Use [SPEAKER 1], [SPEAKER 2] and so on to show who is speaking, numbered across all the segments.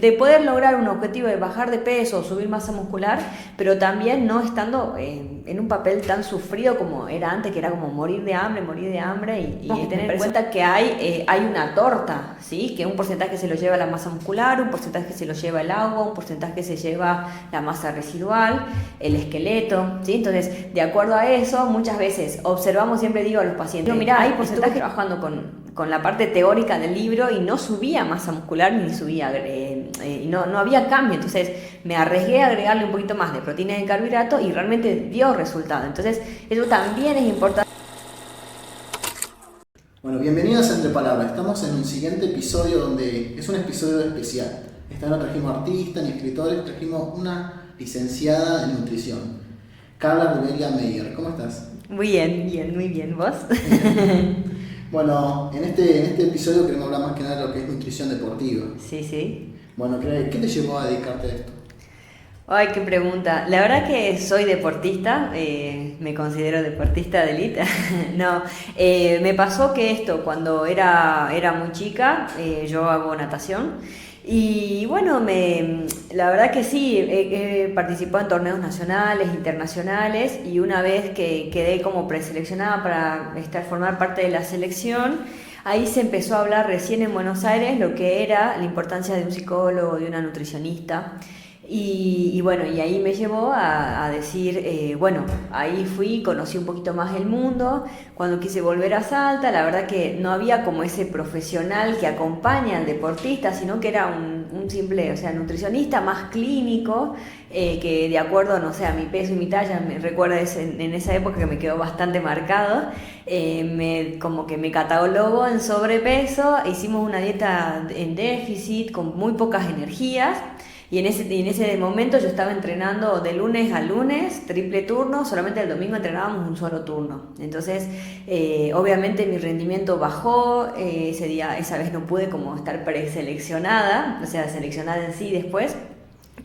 [SPEAKER 1] de poder lograr un objetivo de bajar de peso o subir masa muscular, pero también no estando en un papel tan sufrido como era antes, que era como morir de hambre y tener en cuenta que hay una torta, ¿sí? Que un porcentaje se lo lleva la masa muscular, un porcentaje se lo lleva el agua, un porcentaje se lleva la masa residual, el esqueleto, ¿sí? Entonces, de acuerdo a eso, muchas veces observamos, siempre digo a los pacientes, mira, hay porcentaje trabajando con la parte teórica del libro y no subía masa muscular ni subía, no había cambio, entonces me arriesgué a agregarle un poquito más de proteína y de carbohidrato y realmente dio resultado, entonces eso también es importante.
[SPEAKER 2] Bueno, bienvenidos a Entre Palabras, estamos en un siguiente episodio donde es un episodio especial. Esta vez no trajimos artistas ni escritores, trajimos una licenciada en nutrición, Carla Rebelia Meyer. ¿Cómo estás?
[SPEAKER 1] Muy bien, ¿vos?
[SPEAKER 2] Bueno, en este episodio queremos hablar más que nada de lo que es nutrición deportiva.
[SPEAKER 1] Sí.
[SPEAKER 2] Bueno, ¿qué te llevó a dedicarte a esto?
[SPEAKER 1] Ay, qué pregunta. La verdad que soy deportista, me considero deportista de élite. No, me pasó que cuando era muy chica, yo hago natación. Y bueno, la verdad que sí, he participado en torneos nacionales, internacionales, y una vez que quedé como preseleccionada para formar parte de la selección, ahí se empezó a hablar recién en Buenos Aires lo que era la importancia de un psicólogo, de una nutricionista. Y bueno, y ahí me llevó a decir, bueno, ahí conocí un poquito más el mundo. Cuando quise volver a Salta, la verdad que no había como ese profesional que acompaña al deportista, sino que era un simple, o sea, nutricionista más clínico, que de acuerdo, no sé, a mi peso y mi talla, me recuerda en esa época que me quedó bastante marcado, como que me catalogó en sobrepeso, hicimos una dieta en déficit, con muy pocas energías. Y en ese momento yo estaba entrenando de lunes a lunes, triple turno, solamente el domingo entrenábamos un solo turno. Entonces, obviamente mi rendimiento bajó, esa vez no pude como estar preseleccionada, o sea, seleccionada en sí después.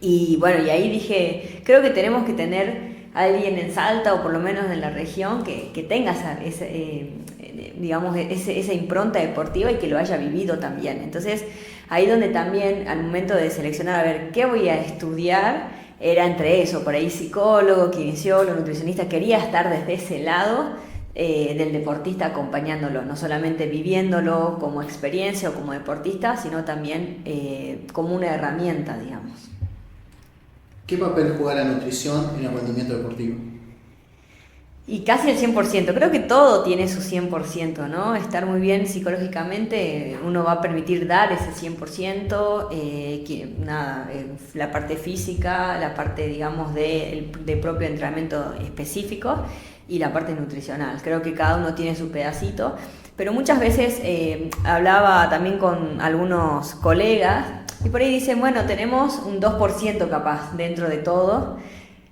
[SPEAKER 1] Y bueno, y ahí dije, creo que tenemos que tener a alguien en Salta o por lo menos en la región que tenga esa impronta deportiva y que lo haya vivido también. Entonces, ahí donde también al momento de seleccionar a ver qué voy a estudiar, era entre eso, por ahí psicólogo, kinesiólogo, nutricionista, quería estar desde ese lado del deportista acompañándolo, no solamente viviéndolo como experiencia o como deportista, sino también como una herramienta, digamos.
[SPEAKER 2] ¿Qué papel juega la nutrición en el rendimiento deportivo?
[SPEAKER 1] Y casi el 100%, creo que todo tiene su 100%, ¿no? Estar muy bien psicológicamente uno va a permitir dar ese 100%, la parte física, la parte, digamos, de propio entrenamiento específico y la parte nutricional. Creo que cada uno tiene su pedacito, pero muchas veces hablaba también con algunos colegas y por ahí dicen, bueno, tenemos un 2% capaz dentro de todo.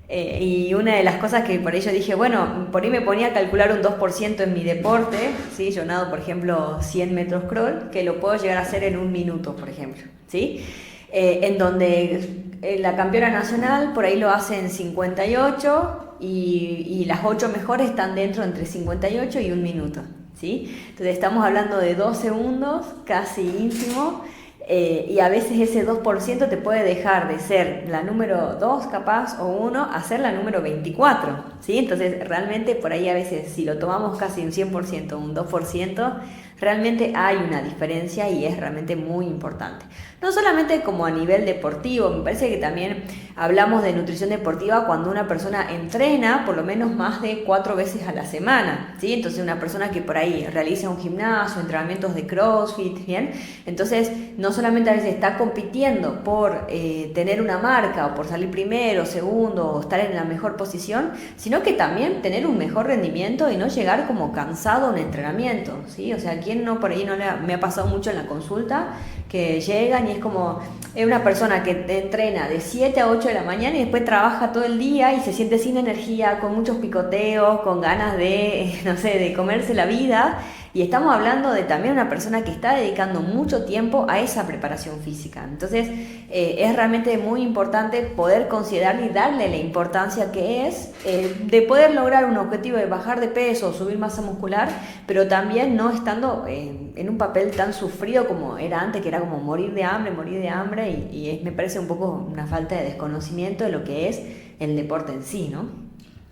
[SPEAKER 1] Y una de las cosas que por ello dije, bueno, por ahí me ponía a calcular un 2% en mi deporte, ¿sí? Yo nado, por ejemplo, 100 metros crawl, que lo puedo llegar a hacer en un minuto, por ejemplo, ¿sí? En donde la campeona nacional por ahí lo hace en 58 y las 8 mejores están dentro entre 58 y un minuto, ¿sí? Entonces estamos hablando de 2 segundos, casi ínfimo. Y a veces ese 2% te puede dejar de ser la número 2 capaz o 1 a ser la número 24, ¿sí? Entonces realmente por ahí a veces si lo tomamos casi un 100%, un 2%, realmente hay una diferencia y es realmente muy importante. No solamente como a nivel deportivo, me parece que también hablamos de nutrición deportiva cuando una persona entrena por lo menos más de 4 veces a la semana, ¿sí? Entonces una persona que por ahí realiza un gimnasio, entrenamientos de CrossFit, ¿bien? Entonces no solamente a veces está compitiendo por tener una marca o por salir primero, segundo o estar en la mejor posición, sino que también tener un mejor rendimiento y no llegar como cansado a un entrenamiento, ¿sí? O sea, ¿quién no por ahí me ha pasado mucho en la consulta que llegan y es como una persona que entrena de 7 a 8 de la mañana y después trabaja todo el día y se siente sin energía, con muchos picoteos, con ganas de, no sé, de comerse la vida y estamos hablando de también una persona que está dedicando mucho tiempo a esa preparación física. Entonces es realmente muy importante poder considerar y darle la importancia que es de poder lograr un objetivo de bajar de peso o subir masa muscular, pero también no estando en un papel tan sufrido como era antes, que era como morir de hambre, y me parece un poco una falta de desconocimiento de lo que es el deporte en sí, ¿no?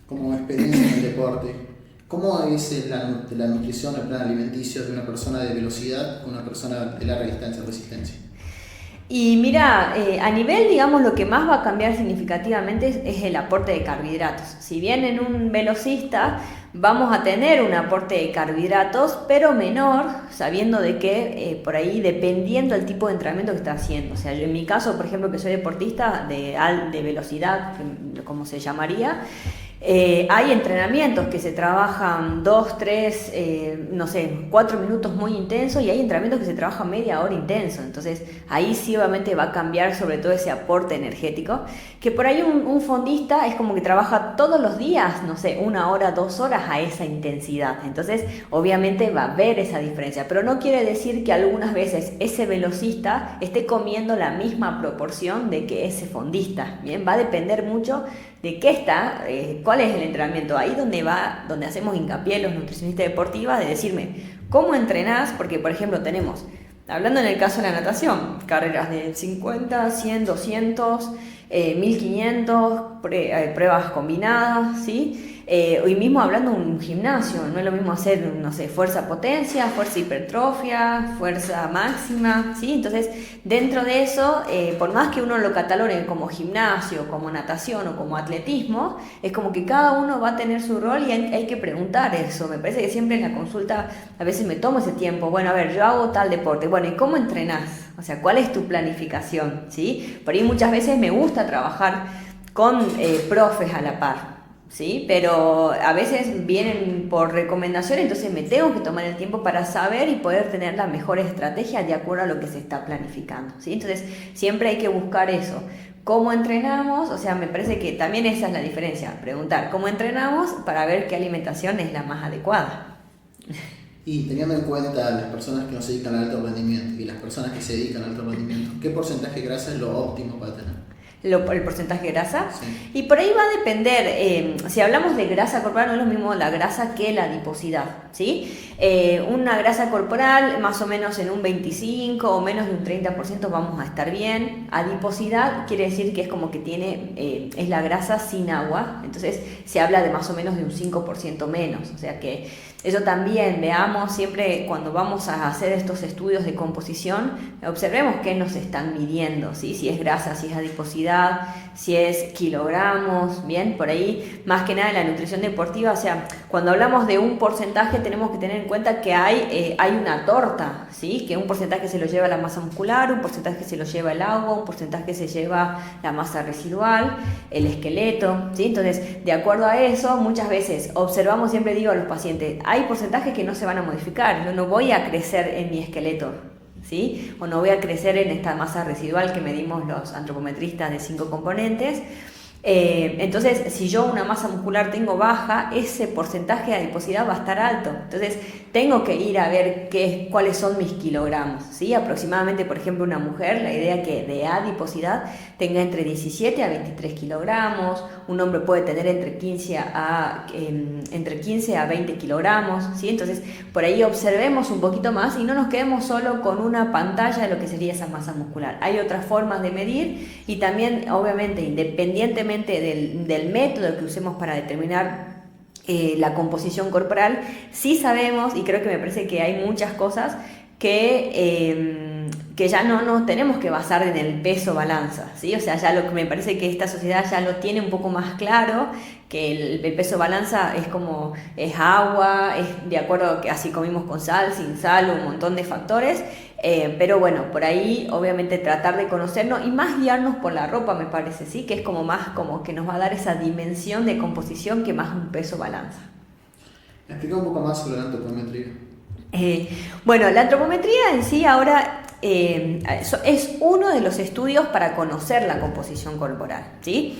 [SPEAKER 2] Como experiencia en el deporte, ¿cómo es la nutrición, el plan alimenticio de una persona de velocidad con una persona de larga distancia o resistencia?
[SPEAKER 1] Y mira, a nivel, digamos, lo que más va a cambiar significativamente es el aporte de carbohidratos. Si bien en un velocista vamos a tener un aporte de carbohidratos, pero menor, sabiendo de que por ahí, dependiendo del tipo de entrenamiento que está haciendo. O sea, yo en mi caso, por ejemplo, que soy deportista de velocidad, como se llamaría, hay entrenamientos que se trabajan 2, 3, 4 minutos muy intensos, y hay entrenamientos que se trabajan media hora intenso. Entonces ahí sí obviamente va a cambiar sobre todo ese aporte energético, que por ahí un fondista es como que trabaja todos los días, 1 hora, 2 horas a esa intensidad. Entonces obviamente va a haber esa diferencia, pero no quiere decir que algunas veces ese velocista esté comiendo la misma proporción de que ese fondista. Bien, va a depender mucho de qué está, cuál es el entrenamiento. Ahí donde hacemos hincapié los nutricionistas deportivos, de decirme cómo entrenás, porque por ejemplo tenemos, hablando en el caso de la natación, carreras de 50, 100, 200, 1500, pruebas combinadas, ¿sí? Hoy mismo hablando de un gimnasio, no es lo mismo hacer, fuerza potencia, fuerza hipertrofia, fuerza máxima, ¿sí? Entonces, dentro de eso, por más que uno lo catalogue como gimnasio, como natación o como atletismo, es como que cada uno va a tener su rol, y hay que preguntar eso. Me parece que siempre en la consulta a veces me tomo ese tiempo. Bueno, a ver, yo hago tal deporte. Bueno, ¿y cómo entrenás? O sea, ¿cuál es tu planificación? ¿Sí? Por ahí muchas veces me gusta trabajar con profes a la par, ¿sí? Pero a veces vienen por recomendación, entonces me tengo que tomar el tiempo para saber y poder tener las mejores estrategias de acuerdo a lo que se está planificando, ¿sí? Entonces siempre hay que buscar eso. ¿Cómo entrenamos? O sea, me parece que también esa es la diferencia, preguntar cómo entrenamos para ver qué alimentación es la más adecuada.
[SPEAKER 2] Y teniendo en cuenta las personas que no se dedican al alto rendimiento y las personas que se dedican al alto rendimiento, ¿qué porcentaje de grasa es lo óptimo para tener?
[SPEAKER 1] El porcentaje de grasa,
[SPEAKER 2] sí.
[SPEAKER 1] Y por ahí va a depender, si hablamos de grasa corporal, no es lo mismo la grasa que la adiposidad, ¿sí? Una grasa corporal más o menos en un 25 o menos de un 30% vamos a estar bien. Adiposidad quiere decir que es como que es la grasa sin agua, entonces se habla de más o menos de un 5% menos, o sea que eso también veamos siempre cuando vamos a hacer estos estudios de composición, observemos qué nos están midiendo, ¿sí? Si es grasa, si es adiposidad, si es kilogramos, bien, por ahí más que nada en la nutrición deportiva, o sea, cuando hablamos de un porcentaje tenemos que tener en cuenta que hay una torta, ¿sí? Que un porcentaje se lo lleva la masa muscular, un porcentaje se lo lleva el agua, un porcentaje se lleva la masa residual, el esqueleto, ¿sí? Entonces, de acuerdo a eso, muchas veces observamos, siempre digo a los pacientes, hay porcentajes que no se van a modificar, yo no voy a crecer en mi esqueleto, ¿sí? O no voy a crecer en esta masa residual que medimos los antropometristas de 5 componentes. Entonces, si yo una masa muscular tengo baja, ese porcentaje de adiposidad va a estar alto. Entonces, tengo que ir a ver cuáles son mis kilogramos, ¿sí? Aproximadamente, por ejemplo, una mujer, la idea que de adiposidad tenga entre 17 a 23 kilogramos, un hombre puede tener entre 15 a 20 kilogramos, ¿sí? Entonces, por ahí observemos un poquito más y no nos quedemos solo con una pantalla de lo que sería esa masa muscular. Hay otras formas de medir y también, obviamente, independientemente del método que usemos para determinar la composición corporal, sí sabemos, y creo que me parece que hay muchas cosas que ya no nos tenemos que basar en el peso balanza, ¿sí? O sea, ya lo que me parece que esta sociedad ya lo tiene un poco más claro, que el peso balanza es agua, es de acuerdo a que así comimos con sal, sin sal, un montón de factores, pero bueno, por ahí obviamente tratar de conocernos y más guiarnos por la ropa, me parece, ¿sí? Que es como más como que nos va a dar esa dimensión de composición que más un peso balanza.
[SPEAKER 2] Explica un poco más sobre la antropometría.
[SPEAKER 1] Bueno, la antropometría en sí ahora es uno de los estudios para conocer la composición corporal, ¿sí?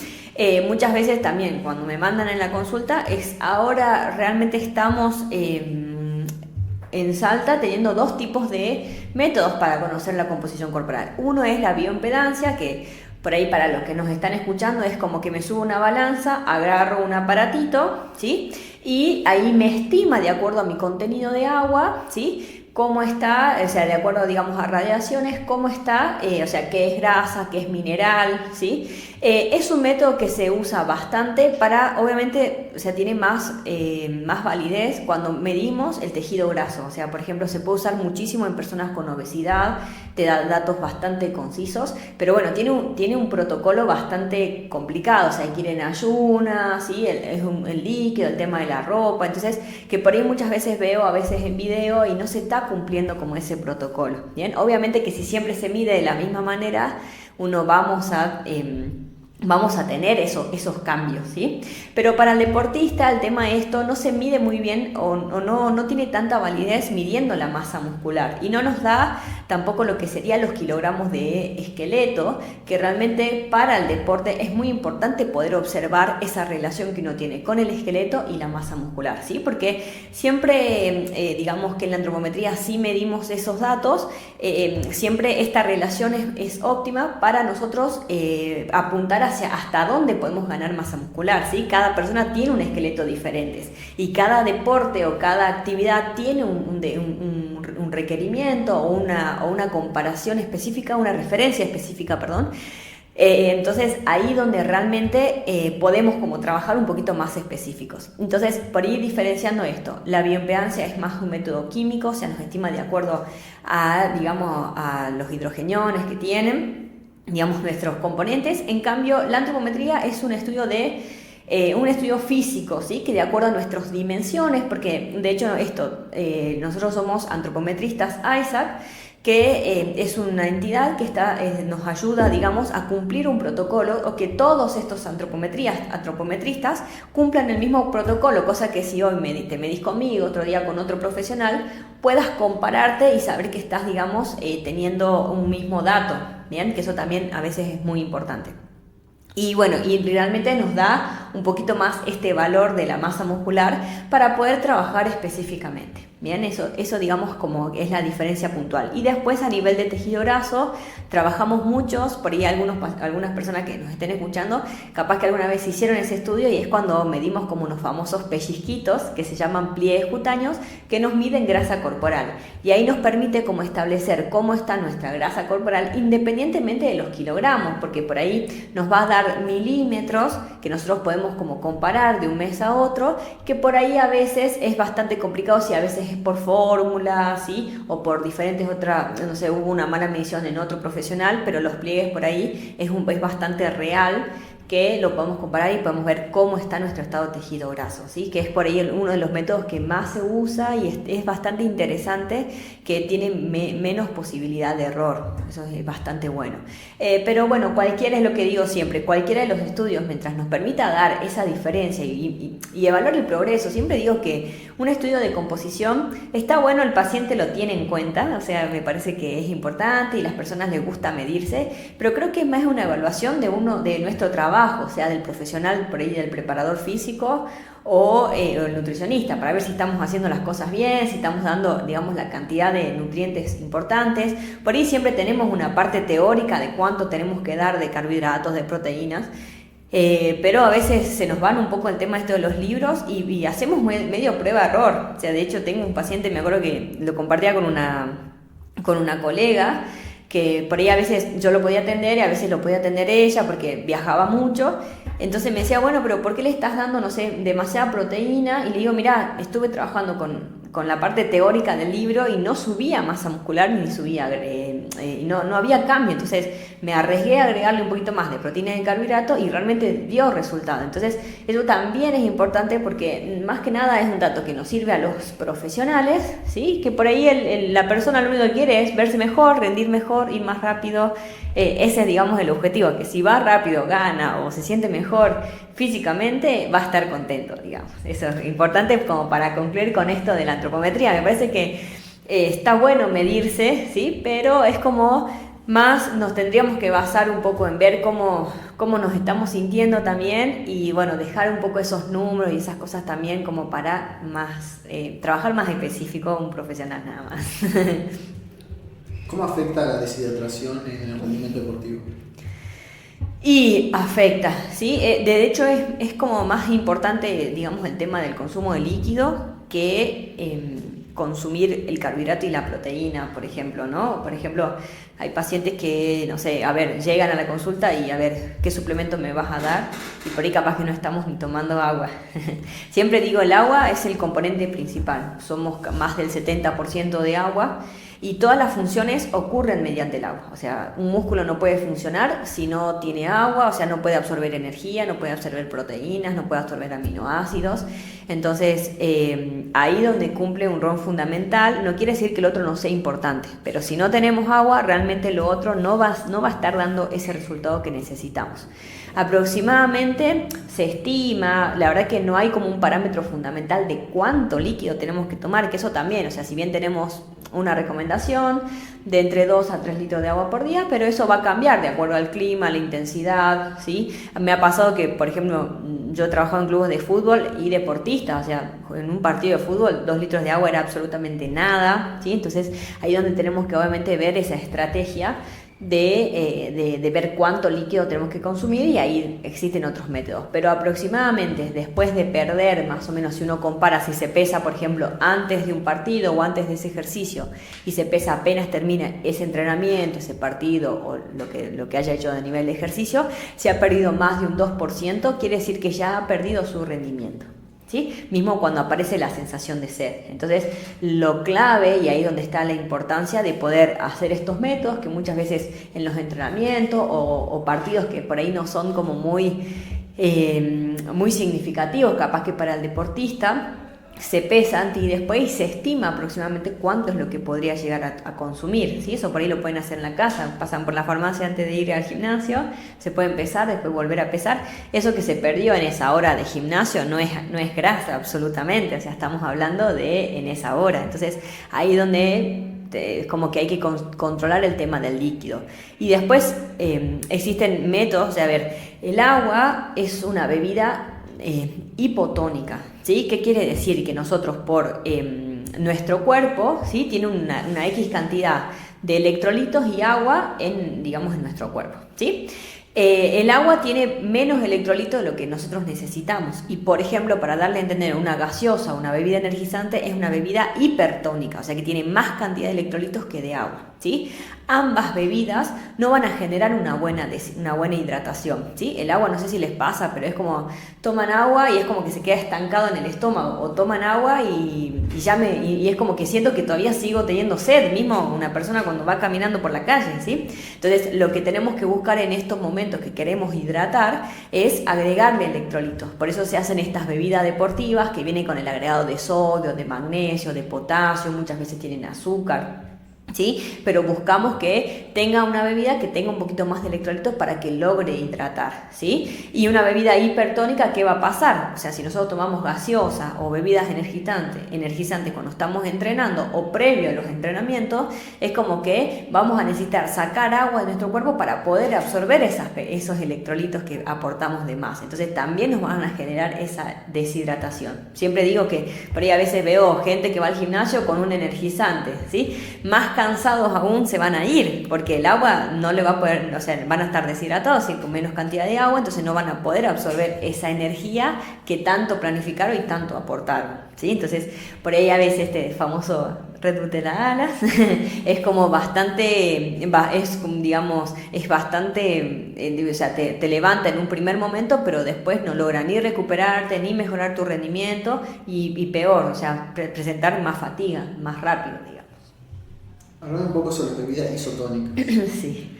[SPEAKER 1] Muchas veces también cuando me mandan en la consulta ahora realmente estamos en Salta teniendo dos tipos de métodos para conocer la composición corporal. Uno es la bioimpedancia, que por ahí para los que nos están escuchando es como que me subo una balanza, agarro un aparatito, ¿sí? Y ahí me estima de acuerdo a mi contenido de agua, ¿sí? Cómo está, o sea, de acuerdo, digamos, a radiaciones, cómo está, o sea, qué es grasa, qué es mineral, ¿sí? Es un método que se usa bastante para, obviamente, o sea, tiene más validez cuando medimos el tejido graso. O sea, por ejemplo, se puede usar muchísimo en personas con obesidad, te da datos bastante concisos, pero bueno, tiene un protocolo bastante complicado, o sea, hay que ir en ayunas, ¿sí? El líquido, el tema de la ropa, entonces, que por ahí muchas veces veo a veces en video y no se está cumpliendo como ese protocolo, ¿bien? Obviamente que si siempre se mide de la misma manera, vamos a tener esos cambios, ¿sí? Pero para el deportista el tema de esto no se mide muy bien o no tiene tanta validez midiendo la masa muscular y no nos da tampoco lo que serían los kilogramos de esqueleto, que realmente para el deporte es muy importante poder observar esa relación que uno tiene con el esqueleto y la masa muscular, ¿sí? Porque siempre, digamos que en la antropometría sí medimos esos datos, siempre esta relación es óptima para nosotros apuntar hacia hasta dónde podemos ganar masa muscular, ¿sí? Cada persona tiene un esqueleto diferente y cada deporte o cada actividad tiene un requerimiento o una comparación específica, una referencia específica, perdón. Entonces ahí donde realmente podemos como trabajar un poquito más específicos. Entonces, por ir diferenciando esto, la bioimpedancia es más un método químico, o sea, nos estima de acuerdo a, digamos, a los hidrogeniones que tienen, digamos, nuestros componentes. En cambio, la antropometría es un estudio físico, ¿sí? Que de acuerdo a nuestras dimensiones, porque de hecho nosotros somos antropometristas ISAC, que es una entidad que nos ayuda, digamos, a cumplir un protocolo, o que todos estos antropometristas cumplan el mismo protocolo, cosa que si hoy te medís conmigo, otro día con otro profesional, puedas compararte y saber que estás, digamos, teniendo un mismo dato, ¿bien? Que eso también a veces es muy importante. Y bueno, y realmente nos da un poquito más este valor de la masa muscular para poder trabajar específicamente. Bien, eso digamos como es la diferencia puntual. Y después a nivel de tejido graso, trabajamos muchos, por ahí algunas personas que nos estén escuchando, capaz que alguna vez hicieron ese estudio y es cuando medimos como unos famosos pellizquitos que se llaman pliegues cutáneos que nos miden grasa corporal. Y ahí nos permite como establecer cómo está nuestra grasa corporal independientemente de los kilogramos, porque por ahí nos va a dar milímetros que nosotros podemos como comparar de un mes a otro, que por ahí a veces es bastante complicado si a veces es por fórmula, ¿sí? O por diferentes otras, no sé, hubo una mala medición en otro profesional, pero los pliegues por ahí es bastante real, que lo podemos comparar y podemos ver cómo está nuestro estado de tejido graso, ¿sí? Que es por ahí uno de los métodos que más se usa y es bastante interesante, que tiene menos posibilidad de error, eso es bastante bueno. Pero bueno, es lo que digo siempre, cualquiera de los estudios, mientras nos permita dar esa diferencia y evaluar el progreso, siempre digo que un estudio de composición está bueno, el paciente lo tiene en cuenta, o sea, me parece que es importante y las personas les gusta medirse, pero creo que es más una evaluación de nuestro trabajo, o sea, del profesional, por ahí del preparador físico o el nutricionista, para ver si estamos haciendo las cosas bien, si estamos dando, digamos, la cantidad de nutrientes importantes. Por ahí siempre tenemos una parte teórica de cuánto tenemos que dar de carbohidratos, de proteínas, pero a veces se nos van un poco el tema de los libros y hacemos medio prueba-error. O sea, de hecho tengo un paciente, me acuerdo que lo compartía con una colega, que por ahí a veces yo lo podía atender y a veces lo podía atender ella porque viajaba mucho. Entonces me decía, bueno, pero ¿por qué le estás dando, no sé, demasiada proteína? Y le digo, mira, estuve trabajando con la parte teórica del libro y no subía masa muscular ni subía, no había cambio. Entonces me arriesgué a agregarle un poquito más de proteína y carbohidrato y realmente dio resultado. Entonces eso también es importante porque más que nada es un dato que nos sirve a los profesionales, ¿sí? Que por ahí la persona lo único que quiere es verse mejor, rendir mejor, ir más rápido. Ese es, digamos, el objetivo, que si va rápido, gana o se siente mejor físicamente, va a estar contento, digamos. Eso es importante como para concluir con esto de la antropometría. Me parece que está bueno medirse, ¿sí? Pero es como más nos tendríamos que basar un poco en ver cómo nos estamos sintiendo también y bueno, dejar un poco esos números y esas cosas también como para más trabajar más específico un profesional nada más.
[SPEAKER 2] ¿Cómo afecta la deshidratación en el rendimiento deportivo?
[SPEAKER 1] Y afecta, ¿sí? De hecho es como más importante, digamos, el tema del consumo de líquido que consumir el carbohidrato y la proteína, por ejemplo, ¿no? Por ejemplo, hay pacientes que, no sé, a ver, llegan a la consulta y a ver, ¿qué suplemento me vas a dar? Y por ahí capaz que no estamos ni tomando agua. Siempre digo, el agua es el componente principal, somos más del 70% de agua. Y todas las funciones ocurren mediante el agua. O sea, un músculo no puede funcionar si no tiene agua, o sea, no puede absorber energía, no puede absorber proteínas, no puede absorber aminoácidos. Entonces, ahí donde cumple un rol fundamental, no quiere decir que el otro no sea importante, pero si no tenemos agua, realmente lo otro no va a estar dando ese resultado que necesitamos. Aproximadamente se estima, la verdad que no hay como un parámetro fundamental de cuánto líquido tenemos que tomar, que eso también, o sea, si bien tenemos una recomendación de entre 2 a 3 litros de agua por día, pero eso va a cambiar de acuerdo al clima, a la intensidad, ¿sí? Me ha pasado que, por ejemplo, yo he trabajado en clubes de fútbol y deportistas, o sea, en un partido de fútbol 2 litros de agua era absolutamente nada, ¿sí? Entonces ahí es donde tenemos que obviamente ver esa estrategia de ver cuánto líquido tenemos que consumir y ahí existen otros métodos, pero aproximadamente después de perder, más o menos si uno compara si se pesa por ejemplo antes de un partido o antes de ese ejercicio y se pesa apenas termina ese entrenamiento, ese partido o lo que haya hecho a nivel de ejercicio, si ha perdido más de un 2%, quiere decir que ya ha perdido su rendimiento. ¿Sí? Mismo cuando aparece la sensación de sed. Entonces, lo clave, y ahí donde está la importancia de poder hacer estos métodos, que muchas veces en los entrenamientos o partidos que por ahí no son como muy significativos, capaz que para el deportista, se pesan y después se estima aproximadamente cuánto es lo que podría llegar a consumir, ¿sí? Eso por ahí lo pueden hacer en la casa, pasan por la farmacia antes de ir al gimnasio, se pueden pesar, después volver a pesar. Eso que se perdió en esa hora de gimnasio no es grasa absolutamente, o sea, estamos hablando de en esa hora. Entonces ahí donde como que hay que controlar el tema del líquido. Y después existen métodos de, a ver, el agua es una bebida hipotónica, ¿sí? ¿Qué quiere decir? Que nosotros por nuestro cuerpo, ¿sí? Tiene una X cantidad de electrolitos y agua en nuestro cuerpo, ¿sí? El agua tiene menos electrolitos de lo que nosotros necesitamos y, por ejemplo, para darle a entender, una gaseosa, una bebida energizante es una bebida hipertónica, o sea que tiene más cantidad de electrolitos que de agua, ¿sí? Ambas bebidas no van a generar una buena hidratación, ¿sí? El agua, no sé si les pasa, pero es como toman agua y es como que se queda estancado en el estómago, o toman agua y es como que siento que todavía sigo teniendo sed, mismo una persona cuando va caminando por la calle, ¿sí? Entonces, lo que tenemos que buscar en estos momentos que queremos hidratar es agregarle electrolitos. Por eso se hacen estas bebidas deportivas que vienen con el agregado de sodio, de magnesio, de potasio, muchas veces tienen azúcar, ¿sí? Pero buscamos que tenga una bebida que tenga un poquito más de electrolitos para que logre hidratar, ¿sí? Y una bebida hipertónica, ¿qué va a pasar? O sea, si nosotros tomamos gaseosa o bebidas energizantes cuando estamos entrenando o previo a los entrenamientos, es como que vamos a necesitar sacar agua de nuestro cuerpo para poder absorber esos electrolitos que aportamos de más. Entonces también nos van a generar esa deshidratación. Siempre digo que por ahí a veces veo gente que va al gimnasio con un energizante, ¿sí? Más cansados aún se van a ir, porque el agua no le va a poder, o sea, van a estar deshidratados y con menos cantidad de agua, entonces no van a poder absorber esa energía que tanto planificaron y tanto aportaron, ¿sí? Entonces, por ahí a veces este famoso Red Bull de las alas es como bastante, es bastante, o sea, te levanta en un primer momento, pero después no logra ni recuperarte, ni mejorar tu rendimiento y peor, o sea, presentar más fatiga, más rápido, digamos.
[SPEAKER 2] Hablando un poco sobre las bebidas isotónicas.
[SPEAKER 1] Sí.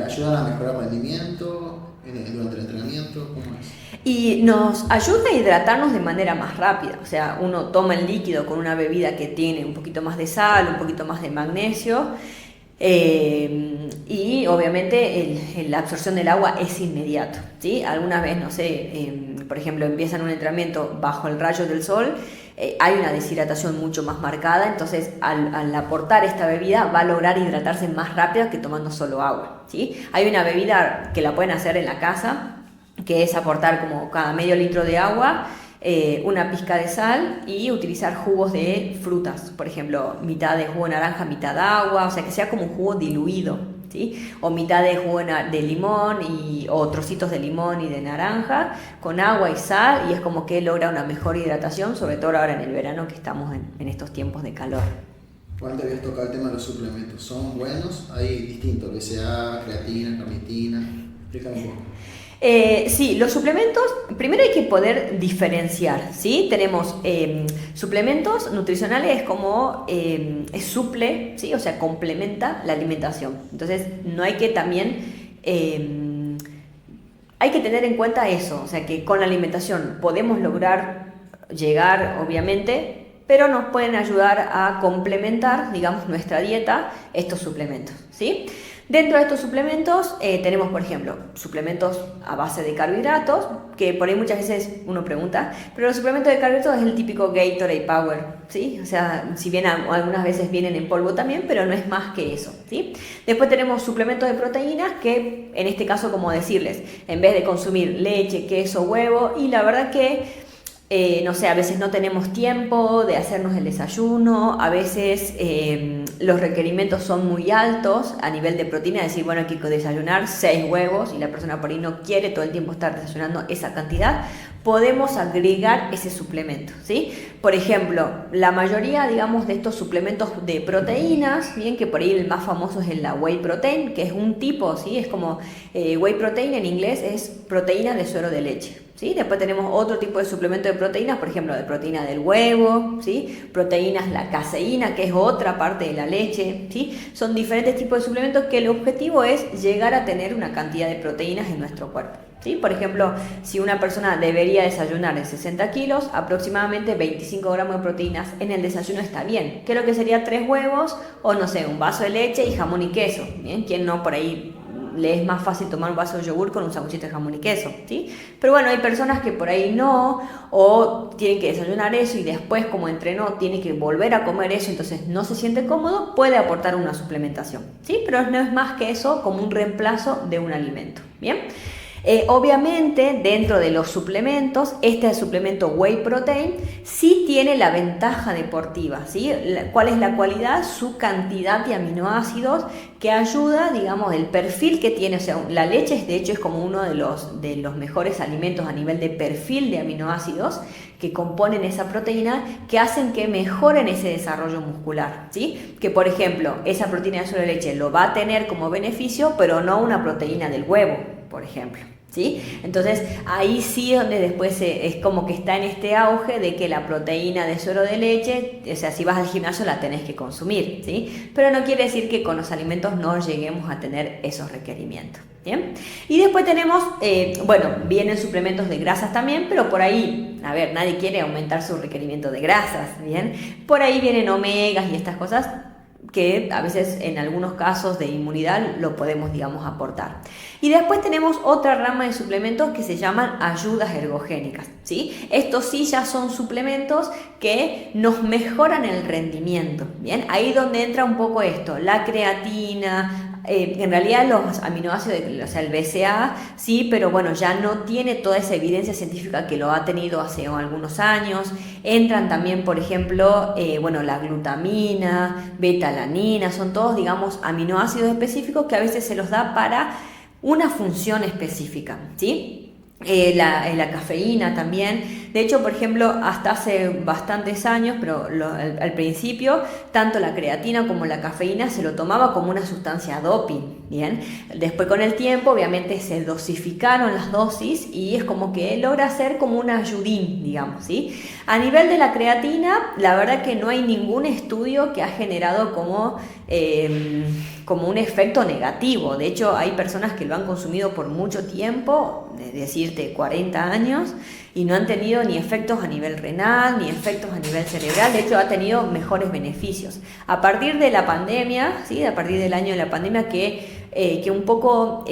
[SPEAKER 2] ¿Ayudan a mejorar rendimiento durante el entrenamiento? ¿Cómo es?
[SPEAKER 1] Y nos ayuda a hidratarnos de manera más rápida. O sea, uno toma el líquido con una bebida que tiene un poquito más de sal, un poquito más de magnesio Y obviamente la absorción del agua es inmediato, ¿sí? Algunas veces, no sé, por ejemplo, empiezan un entrenamiento bajo el rayo del sol, hay una deshidratación mucho más marcada, entonces al aportar esta bebida va a lograr hidratarse más rápido que tomando solo agua, ¿sí? Hay una bebida que la pueden hacer en la casa, que es aportar como cada medio litro de agua, una pizca de sal y utilizar jugos de frutas, por ejemplo, mitad de jugo de naranja, mitad de agua, o sea que sea como un jugo diluido, ¿sí? O mitad de jugo de limón o trocitos de limón y de naranja con agua y sal, y es como que logra una mejor hidratación, sobre todo ahora en el verano que estamos en estos tiempos de calor.
[SPEAKER 2] Igual te habías tocado el tema de los suplementos, ¿son buenos? Hay distintos, BCAA, creatina, carnitina, explícame un poco.
[SPEAKER 1] Sí, los suplementos, primero hay que poder diferenciar, ¿sí? Tenemos suplementos nutricionales como suple, ¿sí? O sea, complementa la alimentación. Entonces, no hay que también, hay que tener en cuenta eso, o sea, que con la alimentación podemos lograr llegar, obviamente, pero nos pueden ayudar a complementar, digamos, nuestra dieta, estos suplementos, ¿sí? Dentro de estos suplementos tenemos, por ejemplo, suplementos a base de carbohidratos, que por ahí muchas veces uno pregunta, pero los suplementos de carbohidratos es el típico Gatorade Power, ¿sí? O sea, si bien algunas veces vienen en polvo también, pero no es más que eso, ¿sí? Después tenemos suplementos de proteínas que, en este caso, como decirles, en vez de consumir leche, queso, huevo, y la verdad que no sé, a veces no tenemos tiempo de hacernos el desayuno, a veces los requerimientos son muy altos a nivel de proteína, es decir, bueno, hay que desayunar 6 huevos y la persona por ahí no quiere todo el tiempo estar desayunando esa cantidad, podemos agregar ese suplemento, ¿sí? Por ejemplo, la mayoría, digamos, de estos suplementos de proteínas, bien, que por ahí el más famoso es la whey protein, que es un tipo, ¿sí? Es como whey protein en inglés es proteína de suero de leche, ¿sí? Después tenemos otro tipo de suplemento de proteínas, por ejemplo, de proteína del huevo, ¿sí? Proteínas, la caseína, que es otra parte de la leche, ¿sí? Son diferentes tipos de suplementos que el objetivo es llegar a tener una cantidad de proteínas en nuestro cuerpo, ¿sí? Por ejemplo, si una persona debería desayunar en 60 kilos, aproximadamente 25 gramos de proteínas en el desayuno está bien. ¿Qué es lo que sería 3 huevos o, no sé, un vaso de leche y jamón y queso? ¿Bien? ¿Quién no por ahí le es más fácil tomar un vaso de yogur con un sanguchito de jamón y queso, ¿sí? Pero bueno, hay personas que por ahí no, o tienen que desayunar eso y después, como entrenó, tiene que volver a comer eso, entonces no se siente cómodo, puede aportar una suplementación, ¿sí? Pero no es más que eso, como un reemplazo de un alimento, ¿bien? Obviamente, dentro de los suplementos, este suplemento Whey Protein sí tiene la ventaja deportiva, ¿sí? ¿Cuál es la cualidad? Su cantidad de aminoácidos que ayuda, digamos, el perfil que tiene. O sea, la leche, de hecho, es como uno de los mejores alimentos a nivel de perfil de aminoácidos que componen esa proteína, que hacen que mejoren ese desarrollo muscular, ¿sí? Que, por ejemplo, esa proteína de suero de leche lo va a tener como beneficio, pero no una proteína del huevo, por ejemplo, ¿sí? Entonces ahí sí donde después es como que está en este auge de que la proteína de suero de leche, o sea, si vas al gimnasio la tenés que consumir, ¿sí? Pero no quiere decir que con los alimentos no lleguemos a tener esos requerimientos, ¿bien? Y después tenemos, bueno, vienen suplementos de grasas también, pero por ahí, a ver, nadie quiere aumentar su requerimiento de grasas, ¿bien? Por ahí vienen omegas y estas cosas que a veces en algunos casos de inmunidad lo podemos, digamos, aportar. Y después tenemos otra rama de suplementos que se llaman ayudas ergogénicas, ¿sí? Estos sí ya son suplementos que nos mejoran el rendimiento, ¿bien? Ahí donde entra un poco esto, la creatina, en realidad los aminoácidos, o sea, el BCAA, sí, pero bueno, ya no tiene toda esa evidencia científica que lo ha tenido hace algunos años. Entran también, por ejemplo, bueno, la glutamina, betalanina, son todos, digamos, aminoácidos específicos que a veces se los da para una función específica, ¿sí? La cafeína también. De hecho, por ejemplo, hasta hace bastantes años, pero al principio, tanto la creatina como la cafeína se lo tomaba como una sustancia doping, ¿bien? Después con el tiempo, obviamente, se dosificaron las dosis y es como que logra ser como un ayudín, digamos, ¿sí? A nivel de la creatina, la verdad que no hay ningún estudio que ha generado como como un efecto negativo. De hecho, hay personas que lo han consumido por mucho tiempo, es decirte 40 años, y no han tenido ni efectos a nivel renal, ni efectos a nivel cerebral. De hecho, ha tenido mejores beneficios. A partir de la pandemia, ¿sí? A partir del año de la pandemia, que un poco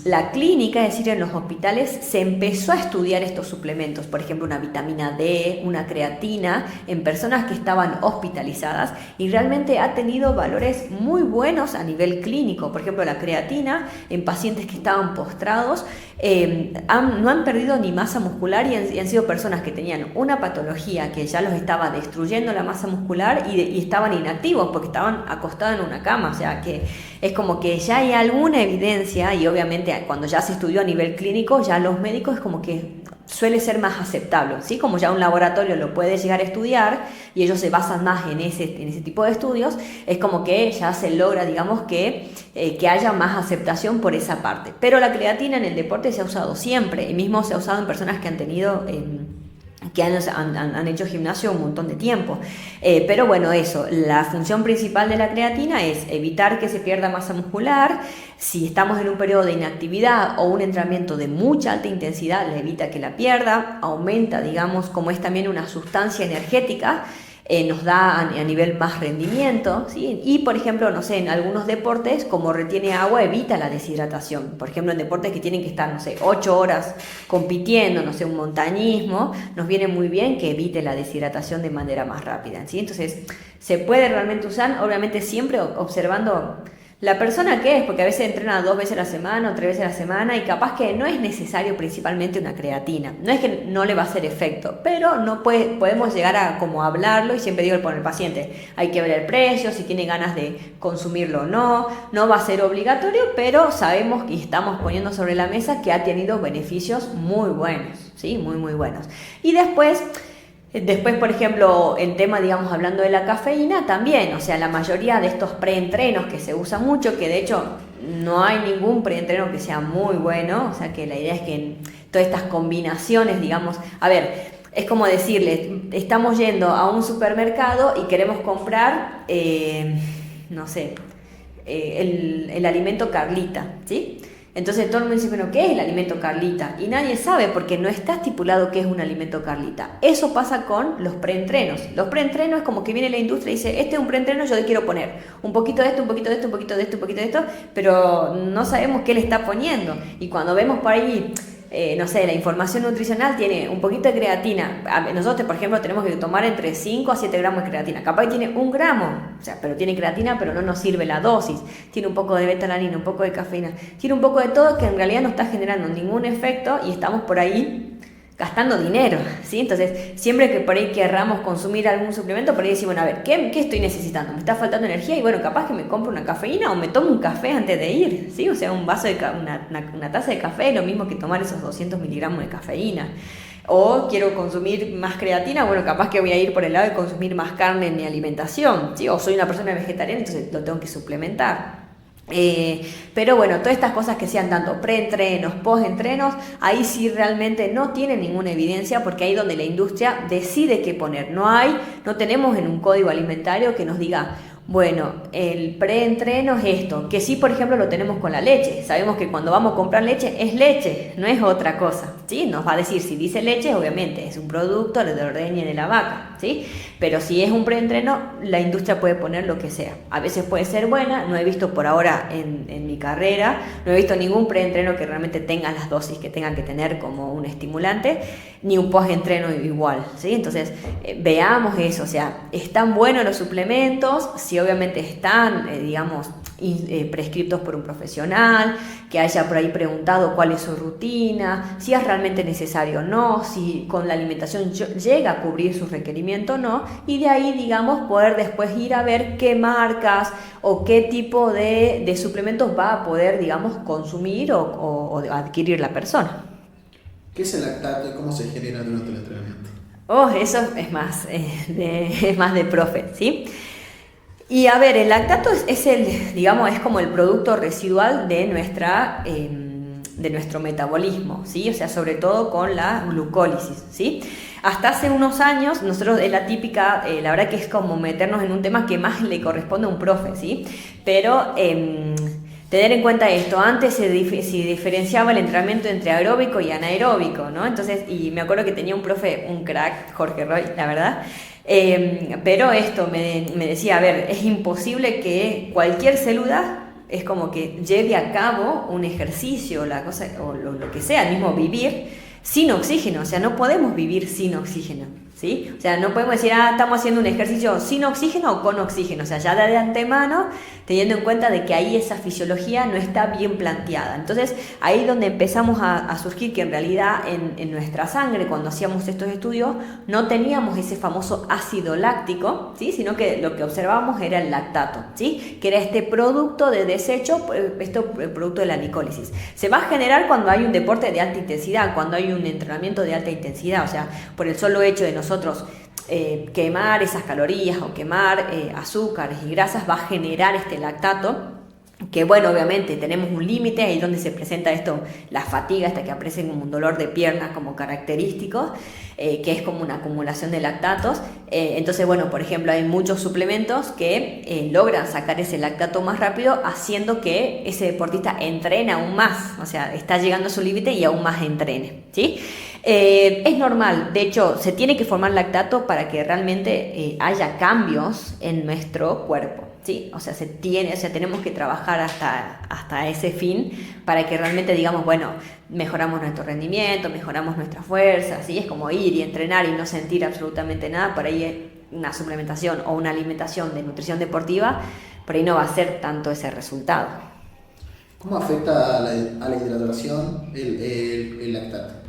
[SPEAKER 1] la clínica, es decir, en los hospitales, se empezó a estudiar estos suplementos, por ejemplo, una vitamina D, una creatina, en personas que estaban hospitalizadas, y realmente ha tenido valores muy buenos a nivel clínico. Por ejemplo, la creatina en pacientes que estaban postrados, no han perdido ni masa muscular, y han sido personas que tenían una patología que ya los estaba destruyendo la masa muscular, y estaban inactivos porque estaban acostados en una cama. O sea que es como que ya hay alguna evidencia, y obviamente cuando ya se estudió a nivel clínico, ya los médicos es como que suele ser más aceptable, ¿sí? Como ya un laboratorio lo puede llegar a estudiar y ellos se basan más en ese tipo de estudios, es como que ya se logra, digamos, que haya más aceptación por esa parte. Pero la creatina en el deporte se ha usado siempre, y mismo se ha usado en personas que han tenido que han hecho gimnasio un montón de tiempo. Pero bueno, eso, la función principal de la creatina es evitar que se pierda masa muscular. Si estamos en un periodo de inactividad o un entrenamiento de mucha alta intensidad, le evita que la pierda, aumenta, digamos, como es también una sustancia energética, nos da a nivel más rendimiento, ¿sí? Y por ejemplo, no sé, en algunos deportes, como retiene agua, evita la deshidratación. Por ejemplo, en deportes que tienen que estar, no sé, 8 horas compitiendo, no sé, un montañismo, nos viene muy bien que evite la deshidratación de manera más rápida, ¿sí? Entonces, se puede realmente usar, obviamente siempre observando la persona que es, porque a veces entrena 2 veces a la semana o 3 veces a la semana, y capaz que no es necesario principalmente una creatina. No es que no le va a hacer efecto, pero podemos llegar a como hablarlo, y siempre digo con el paciente, hay que ver el precio, si tiene ganas de consumirlo o no. No va a ser obligatorio, pero sabemos y estamos poniendo sobre la mesa que ha tenido beneficios muy buenos, ¿sí? Muy, muy buenos. Y después, por ejemplo, el tema, digamos, hablando de la cafeína también, o sea, la mayoría de estos preentrenos que se usa mucho, que de hecho no hay ningún preentreno que sea muy bueno, o sea, que la idea es que todas estas combinaciones, digamos, a ver, es como decirle, estamos yendo a un supermercado y queremos comprar, no sé, el alimento Carlita, ¿sí? Entonces todo el mundo dice, bueno, ¿qué es el alimento Carlita? Y nadie sabe porque no está estipulado qué es un alimento Carlita. Eso pasa con los preentrenos. Los preentrenos es como que viene la industria y dice, este es un preentreno, yo le quiero poner un poquito de esto, un poquito de esto, un poquito de esto, un poquito de esto, pero no sabemos qué le está poniendo. Y cuando vemos por ahí, no sé, la información nutricional tiene un poquito de creatina. Nosotros, por ejemplo, tenemos que tomar entre 5 a 7 gramos de creatina. Capaz que tiene 1 gramo, o sea, pero tiene creatina, pero no nos sirve la dosis. Tiene un poco de betalanina, un poco de cafeína. Tiene un poco de todo que en realidad no está generando ningún efecto, y estamos por ahí gastando dinero, ¿sí? Entonces, siempre que por ahí querramos consumir algún suplemento, por ahí decimos, bueno, a ver, ¿qué estoy necesitando? ¿Me está faltando energía? Y bueno, capaz que me compro una cafeína o me tomo un café antes de ir, ¿sí? O sea, un vaso de una taza de café es lo mismo que tomar esos 200 miligramos de cafeína. O quiero consumir más creatina, bueno, capaz que voy a ir por el lado de consumir más carne en mi alimentación, ¿sí? O soy una persona vegetariana, entonces lo tengo que suplementar. Pero bueno, todas estas cosas que sean tanto preentrenos, postentrenos, ahí sí realmente no tienen ninguna evidencia, porque ahí es donde la industria decide qué poner. No tenemos en un código alimentario que nos diga, bueno, el preentreno es esto, que sí, por ejemplo, lo tenemos con la leche. Sabemos que cuando vamos a comprar leche, es leche, no es otra cosa, ¿sí? Nos va a decir, si dice leche, obviamente es un producto de la ordeña de la vaca, ¿sí? Pero si es un preentreno, la industria puede poner lo que sea. A veces puede ser buena, no he visto por ahora en mi carrera, no he visto ningún preentreno que realmente tenga las dosis que tengan que tener como un estimulante, ni un postentreno igual, ¿sí? Entonces, veamos eso, o sea, ¿están buenos los suplementos? Si obviamente están, digamos, prescriptos por un profesional, que haya por ahí preguntado cuál es su rutina, si es realmente necesario o no, si con la alimentación llega a cubrir sus requerimientos o no, y de ahí, digamos, poder después ir a ver qué marcas o qué tipo de suplementos va a poder, digamos, consumir o adquirir la persona.
[SPEAKER 2] ¿Qué es el lactato y cómo se genera durante el entrenamiento?
[SPEAKER 1] Eso es más, es más de profe, ¿sí? Y a ver, el lactato es como el producto residual de de nuestro metabolismo, ¿sí? O sea, sobre todo con la glucólisis, ¿sí? Hasta hace unos años, nosotros es la típica, la verdad que es como meternos en un tema que más le corresponde a un profe, ¿sí? Pero tener en cuenta esto, antes se diferenciaba el entrenamiento entre aeróbico y anaeróbico, ¿no? Entonces, y me acuerdo que tenía un profe, un crack, Jorge Roy, la verdad, pero esto me decía, a ver, es imposible que cualquier célula es como que lleve a cabo un ejercicio, la cosa, o lo que sea, el mismo vivir sin oxígeno, o sea, no podemos vivir sin oxígeno, ¿sí? O sea, no podemos decir, estamos haciendo un ejercicio sin oxígeno o con oxígeno, o sea, ya de antemano, teniendo en cuenta de que ahí esa fisiología no está bien planteada. Entonces, ahí es donde empezamos a surgir que en realidad en nuestra sangre, cuando hacíamos estos estudios, no teníamos ese famoso ácido láctico, ¿sí? Sino que lo que observábamos era el lactato, ¿sí? Que era este producto de desecho, el producto de la glicólisis. Se va a generar cuando hay un deporte de alta intensidad, cuando hay un entrenamiento de alta intensidad, o sea, por el solo hecho de nosotros quemar esas calorías o quemar azúcares y grasas va a generar este lactato, que bueno, obviamente tenemos un límite, ahí es donde se presenta esto, la fatiga, hasta que aparece como un dolor de piernas como característico, que es como una acumulación de lactatos. Entonces, bueno, por ejemplo, hay muchos suplementos que logran sacar ese lactato más rápido, haciendo que ese deportista entrene aún más, o sea, está llegando a su límite y aún más entrene, ¿sí? Es normal, de hecho, se tiene que formar lactato para que realmente haya cambios en nuestro cuerpo, ¿sí? O sea, tenemos que trabajar hasta ese fin para que realmente digamos, bueno, mejoramos nuestro rendimiento, mejoramos nuestra fuerza, ¿sí? Es como ir y entrenar y no sentir absolutamente nada. Por ahí una suplementación o una alimentación de nutrición deportiva, por ahí no va a ser tanto ese resultado.
[SPEAKER 2] ¿Cómo afecta a la hidratación el lactato?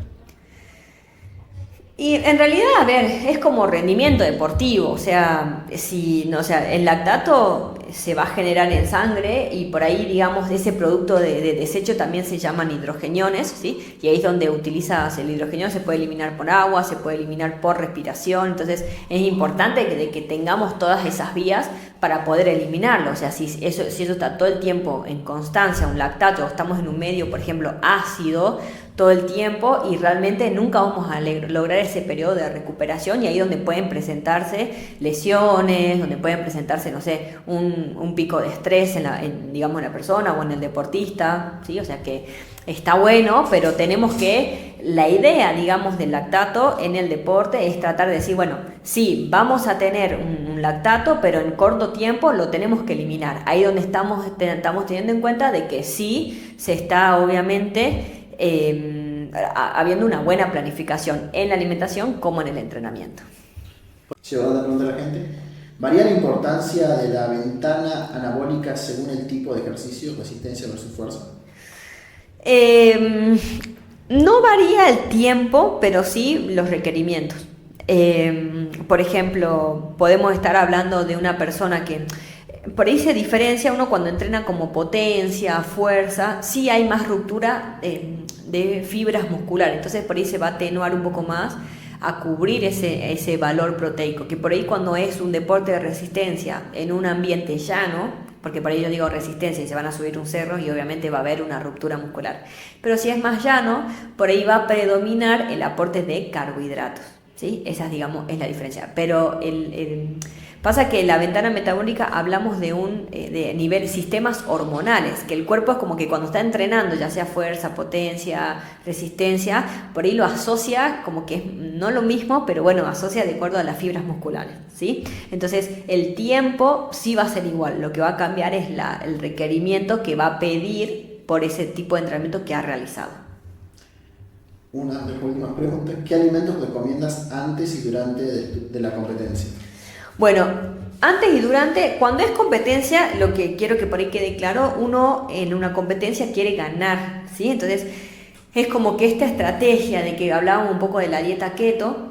[SPEAKER 1] Y en realidad, a ver, es como rendimiento deportivo, o sea, el lactato se va a generar en sangre y por ahí, digamos, ese producto de desecho también se llaman hidrogeniones, ¿sí? Y ahí es donde utilizas el hidrogenión, se puede eliminar por agua, se puede eliminar por respiración, entonces es importante que tengamos todas esas vías para poder eliminarlo, o sea, si eso está todo el tiempo en constancia, un lactato, o estamos en un medio, por ejemplo, ácido, todo el tiempo y realmente nunca vamos a lograr ese periodo de recuperación y ahí donde pueden presentarse lesiones, donde pueden presentarse, no sé, un pico de estrés digamos, en la persona o en el deportista, ¿sí? O sea que está bueno, pero tenemos la idea, digamos, del lactato en el deporte es tratar de decir, bueno, sí, vamos a tener un lactato, pero en corto tiempo lo tenemos que eliminar. Ahí donde estamos teniendo en cuenta de que sí se está, obviamente, habiendo una buena planificación en la alimentación como en el entrenamiento.
[SPEAKER 2] Llevando a preguntar a la gente, ¿varía la importancia de la ventana anabólica según el tipo de ejercicio, resistencia versus fuerza?
[SPEAKER 1] No varía el tiempo, pero sí los requerimientos. Por ejemplo, podemos estar hablando de una persona que por ahí se diferencia uno cuando entrena como potencia, fuerza, sí hay más ruptura de fibras musculares, entonces por ahí se va a atenuar un poco más a cubrir ese valor proteico, que por ahí cuando es un deporte de resistencia en un ambiente llano, porque por ahí yo digo resistencia y se van a subir un cerro y obviamente va a haber una ruptura muscular, pero si es más llano, por ahí va a predominar el aporte de carbohidratos, ¿sí? Esa, digamos, es la diferencia, pero pasa que la ventana metabólica hablamos de nivel sistemas hormonales, que el cuerpo es como que cuando está entrenando, ya sea fuerza, potencia, resistencia, por ahí lo asocia como que es no lo mismo, pero bueno, asocia de acuerdo a las fibras musculares, ¿sí? Entonces el tiempo sí va a ser igual, lo que va a cambiar es el requerimiento que va a pedir por ese tipo de entrenamiento que ha realizado.
[SPEAKER 2] Una de las últimas preguntas, ¿qué alimentos recomiendas antes y durante de la competencia?
[SPEAKER 1] Bueno, antes y durante, cuando es competencia, lo que quiero que por ahí quede claro, uno en una competencia quiere ganar, ¿sí? Entonces, es como que esta estrategia de que hablábamos un poco de la dieta keto,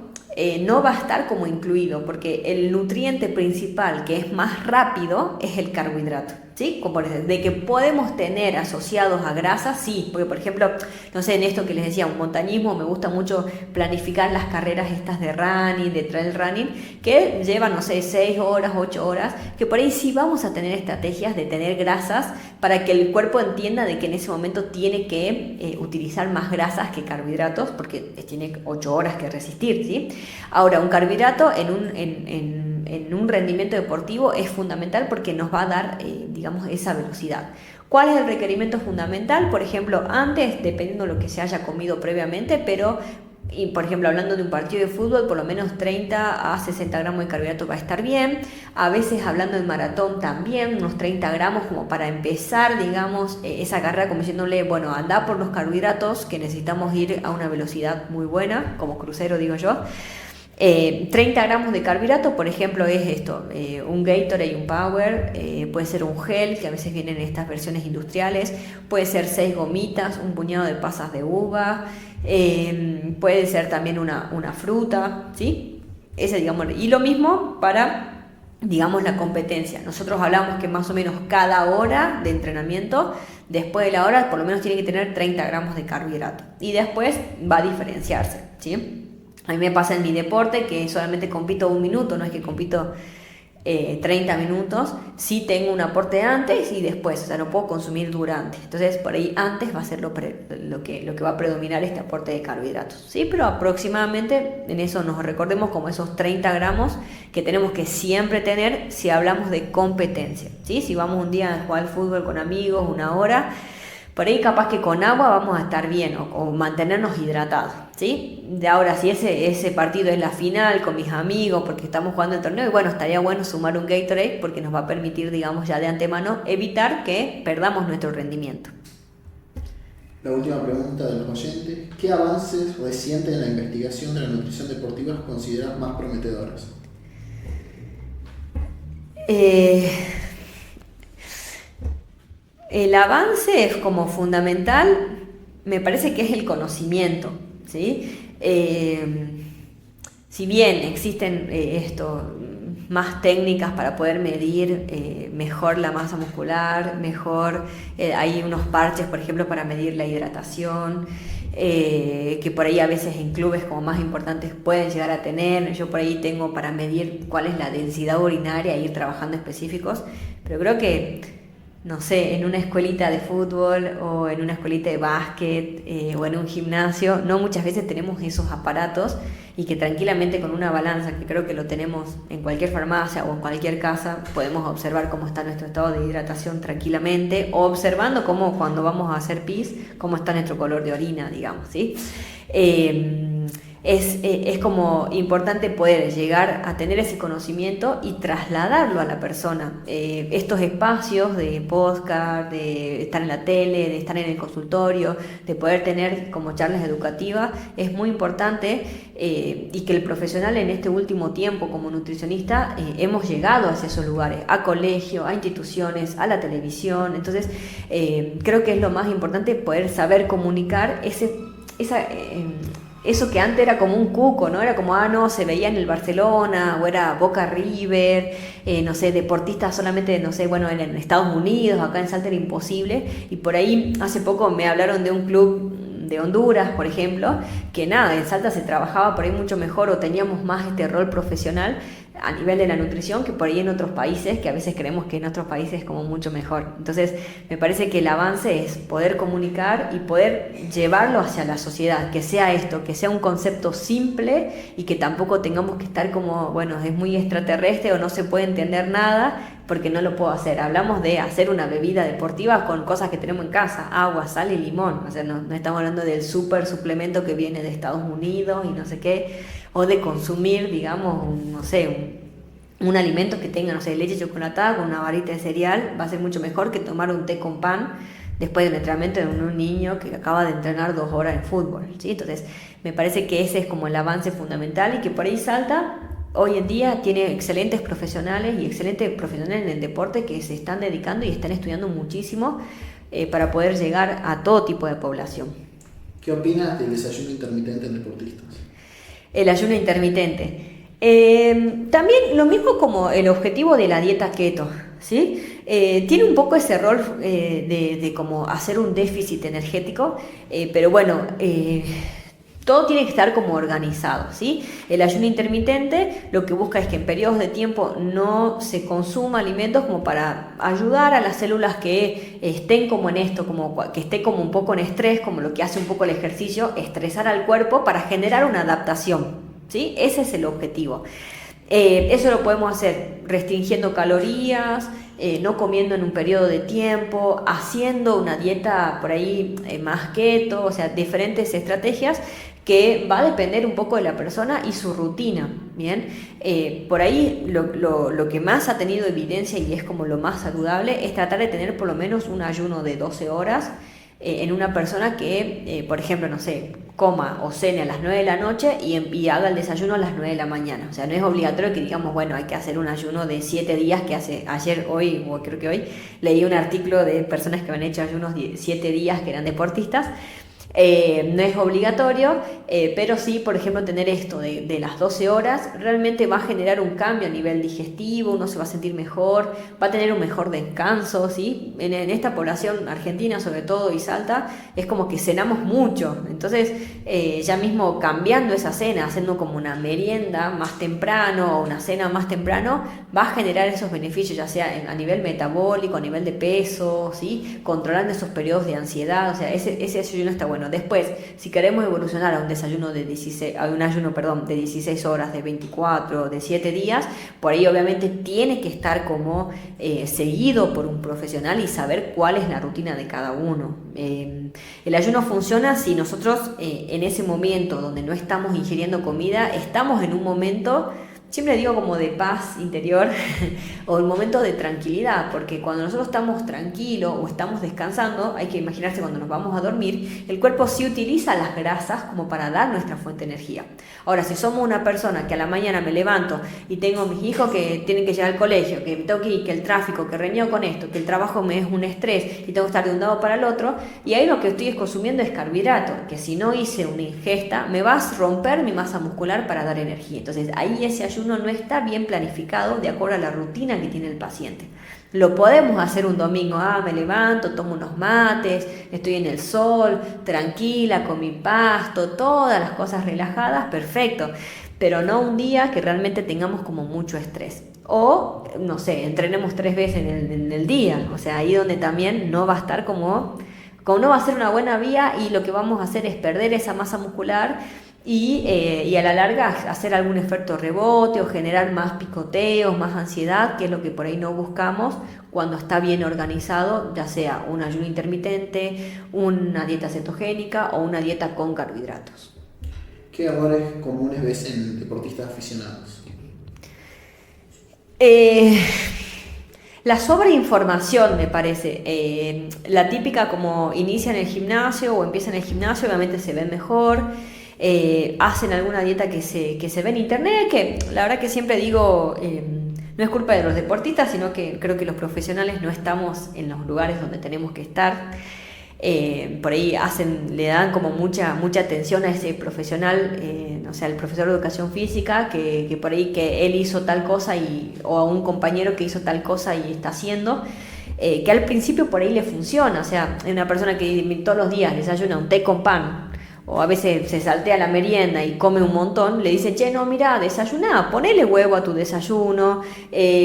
[SPEAKER 1] no va a estar como incluido, porque el nutriente principal, que es más rápido, es el carbohidrato, ¿sí? Como de que podemos tener asociados a grasas, sí, porque por ejemplo, no sé, en esto que les decía, un montañismo, me gusta mucho planificar las carreras estas de running, de trail running, que llevan, no sé, 6 horas, 8 horas, que por ahí sí vamos a tener estrategias de tener grasas para que el cuerpo entienda de que en ese momento tiene que utilizar más grasas que carbohidratos, porque tiene 8 horas que resistir, ¿sí? Ahora, un carbohidrato en un rendimiento deportivo es fundamental porque nos va a dar, digamos, esa velocidad. ¿Cuál es el requerimiento fundamental? Por ejemplo, antes, dependiendo de lo que se haya comido previamente, pero, y por ejemplo, hablando de un partido de fútbol, por lo menos 30 a 60 gramos de carbohidrato va a estar bien. A veces, hablando de maratón también, unos 30 gramos como para empezar, digamos, esa carrera, como diciéndole, bueno, anda por los carbohidratos, que necesitamos ir a una velocidad muy buena, como crucero digo yo. 30 gramos de carbohidrato, por ejemplo, es esto, un Gatorade, un Power, puede ser un gel, que a veces vienen en estas versiones industriales, puede ser 6 gomitas, un puñado de pasas de uva, puede ser también una fruta, ¿sí? Ese, digamos, y lo mismo para, digamos, la competencia. Nosotros hablamos que más o menos cada hora de entrenamiento, después de la hora, por lo menos tiene que tener 30 gramos de carbohidrato, y después va a diferenciarse, ¿sí? A mí me pasa en mi deporte que solamente compito 1 minuto, no es que compito 30 minutos, sí tengo un aporte antes y después, o sea, no puedo consumir durante. Entonces, por ahí antes va a ser lo que va a predominar este aporte de carbohidratos, ¿sí? Pero aproximadamente en eso nos recordemos como esos 30 gramos que tenemos que siempre tener si hablamos de competencia, ¿sí? Si vamos un día a jugar al fútbol con amigos, 1 hora, por ahí capaz que con agua vamos a estar bien o mantenernos hidratados, ¿sí? De ahora, si ese partido es la final con mis amigos porque estamos jugando el torneo, y bueno, estaría bueno sumar un Gatorade porque nos va a permitir, digamos, ya de antemano evitar que perdamos nuestro rendimiento.
[SPEAKER 2] La última pregunta de los oyentes: ¿qué avances recientes en la investigación de la nutrición deportiva consideras más prometedoras?
[SPEAKER 1] El avance es como fundamental, me parece que es el conocimiento, ¿sí? Si bien existen más técnicas para poder medir mejor la masa muscular, mejor, hay unos parches, por ejemplo, para medir la hidratación, que por ahí a veces en clubes como más importantes pueden llegar a tener. Yo por ahí tengo para medir cuál es la densidad urinaria e ir trabajando específicos, pero creo que, no sé, en una escuelita de fútbol o en una escuelita de básquet o en un gimnasio, no muchas veces tenemos esos aparatos, y que tranquilamente con una balanza, que creo que lo tenemos en cualquier farmacia o en cualquier casa, podemos observar cómo está nuestro estado de hidratación tranquilamente, o observando cómo cuando vamos a hacer pis, cómo está nuestro color de orina, digamos, ¿sí? Es como importante poder llegar a tener ese conocimiento y trasladarlo a la persona. Estos espacios de podcast, de estar en la tele, de estar en el consultorio, de poder tener como charlas educativas, es muy importante, y que el profesional en este último tiempo como nutricionista hemos llegado hacia esos lugares, a colegio, a instituciones, a la televisión. Entonces creo que es lo más importante, poder saber comunicar eso que antes era como un cuco, ¿no? Era como, no, se veía en el Barcelona, o era Boca River, no sé, deportistas solamente, no sé, bueno, en Estados Unidos, acá en Salta era imposible. Y por ahí hace poco me hablaron de un club de Honduras, por ejemplo, que nada, en Salta se trabajaba por ahí mucho mejor, o teníamos más este rol profesional a nivel de la nutrición que por ahí en otros países, que a veces creemos que en otros países es como mucho mejor. Entonces me parece que el avance es poder comunicar y poder llevarlo hacia la sociedad, que sea esto, que sea un concepto simple, y que tampoco tengamos que estar como, bueno, es muy extraterrestre o no se puede entender nada porque no lo puedo hacer. Hablamos de hacer una bebida deportiva con cosas que tenemos en casa, agua, sal y limón. O sea, no estamos hablando del super suplemento que viene de Estados Unidos y no sé qué, o de consumir, digamos, un alimento que tenga, no sé, leche chocolatada con una barrita de cereal. Va a ser mucho mejor que tomar un té con pan después del entrenamiento de un niño que acaba de entrenar 2 horas en fútbol, ¿sí? Entonces, me parece que ese es como el avance fundamental, y que por ahí Salta hoy en día tiene excelentes profesionales y excelentes profesionales en el deporte que se están dedicando y están estudiando muchísimo para poder llegar a todo tipo de población.
[SPEAKER 2] ¿Qué opinas del desayuno intermitente en deportistas?
[SPEAKER 1] El ayuno intermitente. También lo mismo como el objetivo de la dieta keto, ¿sí? Tiene un poco ese rol de como hacer un déficit energético, pero bueno, todo tiene que estar como organizado, ¿sí? El ayuno intermitente lo que busca es que en periodos de tiempo no se consuma alimentos como para ayudar a las células que estén como en esto, como que esté como un poco en estrés, como lo que hace un poco el ejercicio, estresar al cuerpo para generar una adaptación, ¿sí? Ese es el objetivo. Eso lo podemos hacer restringiendo calorías, no comiendo en un periodo de tiempo, haciendo una dieta por ahí más keto, o sea, diferentes estrategias que va a depender un poco de la persona y su rutina, ¿bien? Por ahí lo que más ha tenido evidencia y es como lo más saludable es tratar de tener por lo menos un ayuno de 12 horas en una persona que, por ejemplo, no sé, coma o cene a las 9 de la noche y haga el desayuno a las 9 de la mañana. O sea, no es obligatorio que digamos, bueno, hay que hacer un ayuno de 7 días que hace hoy, o creo que hoy, leí un artículo de personas que han hecho ayunos 7 días que eran deportistas. No es obligatorio, pero sí, por ejemplo, tener esto de las 12 horas realmente va a generar un cambio a nivel digestivo, uno se va a sentir mejor, va a tener un mejor descanso, ¿sí? En esta población argentina, sobre todo, y Salta, es como que cenamos mucho, entonces ya mismo cambiando esa cena, haciendo como una merienda más temprano o una cena más temprano, va a generar esos beneficios, ya sea a nivel metabólico, a nivel de peso, ¿sí? Controlando esos periodos de ansiedad, o sea, ese desayuno está bueno. Después, si queremos evolucionar a un desayuno de 16, a un ayuno, perdón, de 16 horas, de 24, de 7 días, por ahí obviamente tiene que estar como seguido por un profesional y saber cuál es la rutina de cada uno. El ayuno funciona si nosotros en ese momento donde no estamos ingiriendo comida, estamos en un momento, siempre digo como de paz interior o un momento de tranquilidad, porque cuando nosotros estamos tranquilos o estamos descansando, hay que imaginarse cuando nos vamos a dormir, el cuerpo sí utiliza las grasas como para dar nuestra fuente de energía. Ahora, si somos una persona que a la mañana me levanto y tengo mis hijos que tienen que llegar al colegio, que tengo que ir, que el tráfico, que reñido con esto, que el trabajo me es un estrés y tengo que estar de un lado para el otro, y ahí lo que estoy consumiendo es carbohidrato, que si no hice una ingesta me va a romper mi masa muscular para dar energía. Entonces ahí ese ayuno no está bien planificado de acuerdo a la rutina que tiene el paciente. Lo podemos hacer un domingo, me levanto, tomo unos mates, estoy en el sol, tranquila, con mi pasto, todas las cosas relajadas, perfecto, pero no un día que realmente tengamos como mucho estrés. O, no sé, entrenemos 3 veces en el día, o sea, ahí donde también no va a estar como no va a ser una buena vía y lo que vamos a hacer es perder esa masa muscular y a la larga hacer algún efecto rebote o generar más picoteos, más ansiedad, que es lo que por ahí no buscamos cuando está bien organizado, ya sea un ayuno intermitente, una dieta cetogénica o una dieta con carbohidratos.
[SPEAKER 2] ¿Qué errores comunes ves en deportistas aficionados?
[SPEAKER 1] La sobreinformación, me parece. La típica como inician el gimnasio o empiezan el gimnasio, obviamente se ven mejor. Hacen alguna dieta que se ve en internet, que la verdad que siempre digo, no es culpa de los deportistas, sino que creo que los profesionales no estamos en los lugares donde tenemos que estar. Por ahí le dan como mucha atención a ese profesional, o sea, el profesor de educación física, que por ahí que él hizo tal cosa o a un compañero que hizo tal cosa y está haciendo, que al principio por ahí le funciona, o sea, una persona que todos los días desayuna un té con pan, o a veces se saltea la merienda y come un montón, le dice, che, no, mira, desayuná, ponele huevo a tu desayuno,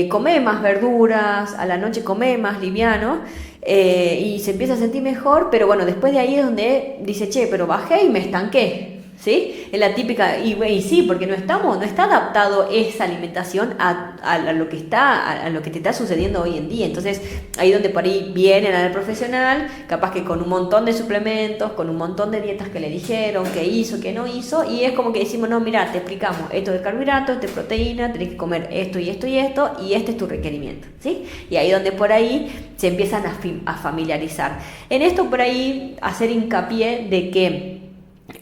[SPEAKER 1] come más verduras, a la noche come más liviano, y se empieza a sentir mejor, pero bueno, después de ahí es donde dice, che, pero bajé y me estanqué, ¿sí? Es la típica, y sí, porque no está adaptado esa alimentación a lo que te está sucediendo hoy en día. Entonces, ahí donde por ahí vienen al profesional, capaz que con un montón de suplementos, con un montón de dietas que le dijeron, que hizo, que no hizo, y es como que decimos, no, mira, te explicamos, esto de carbohidratos, esto de proteína, tenés que comer esto y esto y esto, y este es tu requerimiento, ¿sí? Y ahí donde por ahí se empiezan a familiarizar. En esto por ahí hacer hincapié de que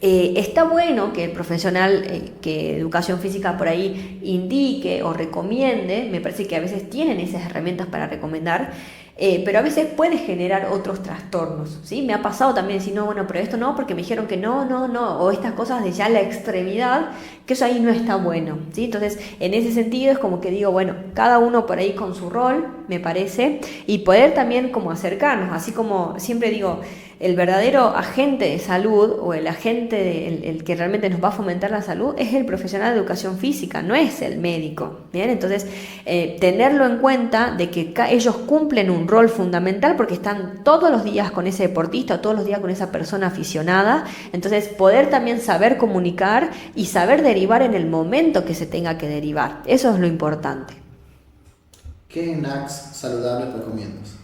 [SPEAKER 1] está bueno que el profesional que educación física por ahí indique o recomiende, me parece que a veces tienen esas herramientas para recomendar, pero a veces puede generar otros trastornos, ¿sí? Me ha pasado también decir, no, bueno, pero esto no, porque me dijeron que no, o estas cosas de ya la extremidad, que eso ahí no está bueno, ¿sí? Entonces, en ese sentido es como que digo, bueno, cada uno por ahí con su rol, me parece, y poder también como acercarnos, así como siempre digo, el verdadero agente de salud o el agente, el que realmente nos va a fomentar la salud es el profesional de educación física, no es el médico, ¿bien? Entonces, tenerlo en cuenta de que ellos cumplen un rol fundamental porque están todos los días con ese deportista o todos los días con esa persona aficionada, entonces poder también saber comunicar y saber derivar en el momento que se tenga que derivar, eso es lo importante.
[SPEAKER 2] ¿Qué snacks saludables recomiendas?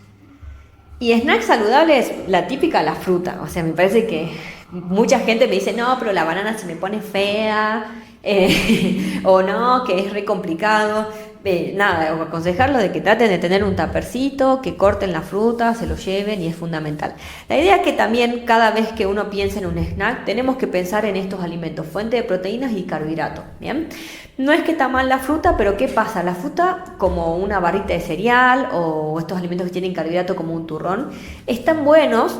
[SPEAKER 1] Y snacks saludables, la típica, la fruta. O sea, me parece que mucha gente me dice, no, pero la banana se me pone fea, o no, que es re complicado. Nada, aconsejarlos de que traten de tener un tapercito, que corten la fruta, se lo lleven y es fundamental. La idea es que también cada vez que uno piensa en un snack, tenemos que pensar en estos alimentos, fuente de proteínas y carbohidratos, ¿bien? No es que está mal la fruta, pero ¿qué pasa? La fruta, como una barrita de cereal o estos alimentos que tienen carbohidrato como un turrón, están buenos,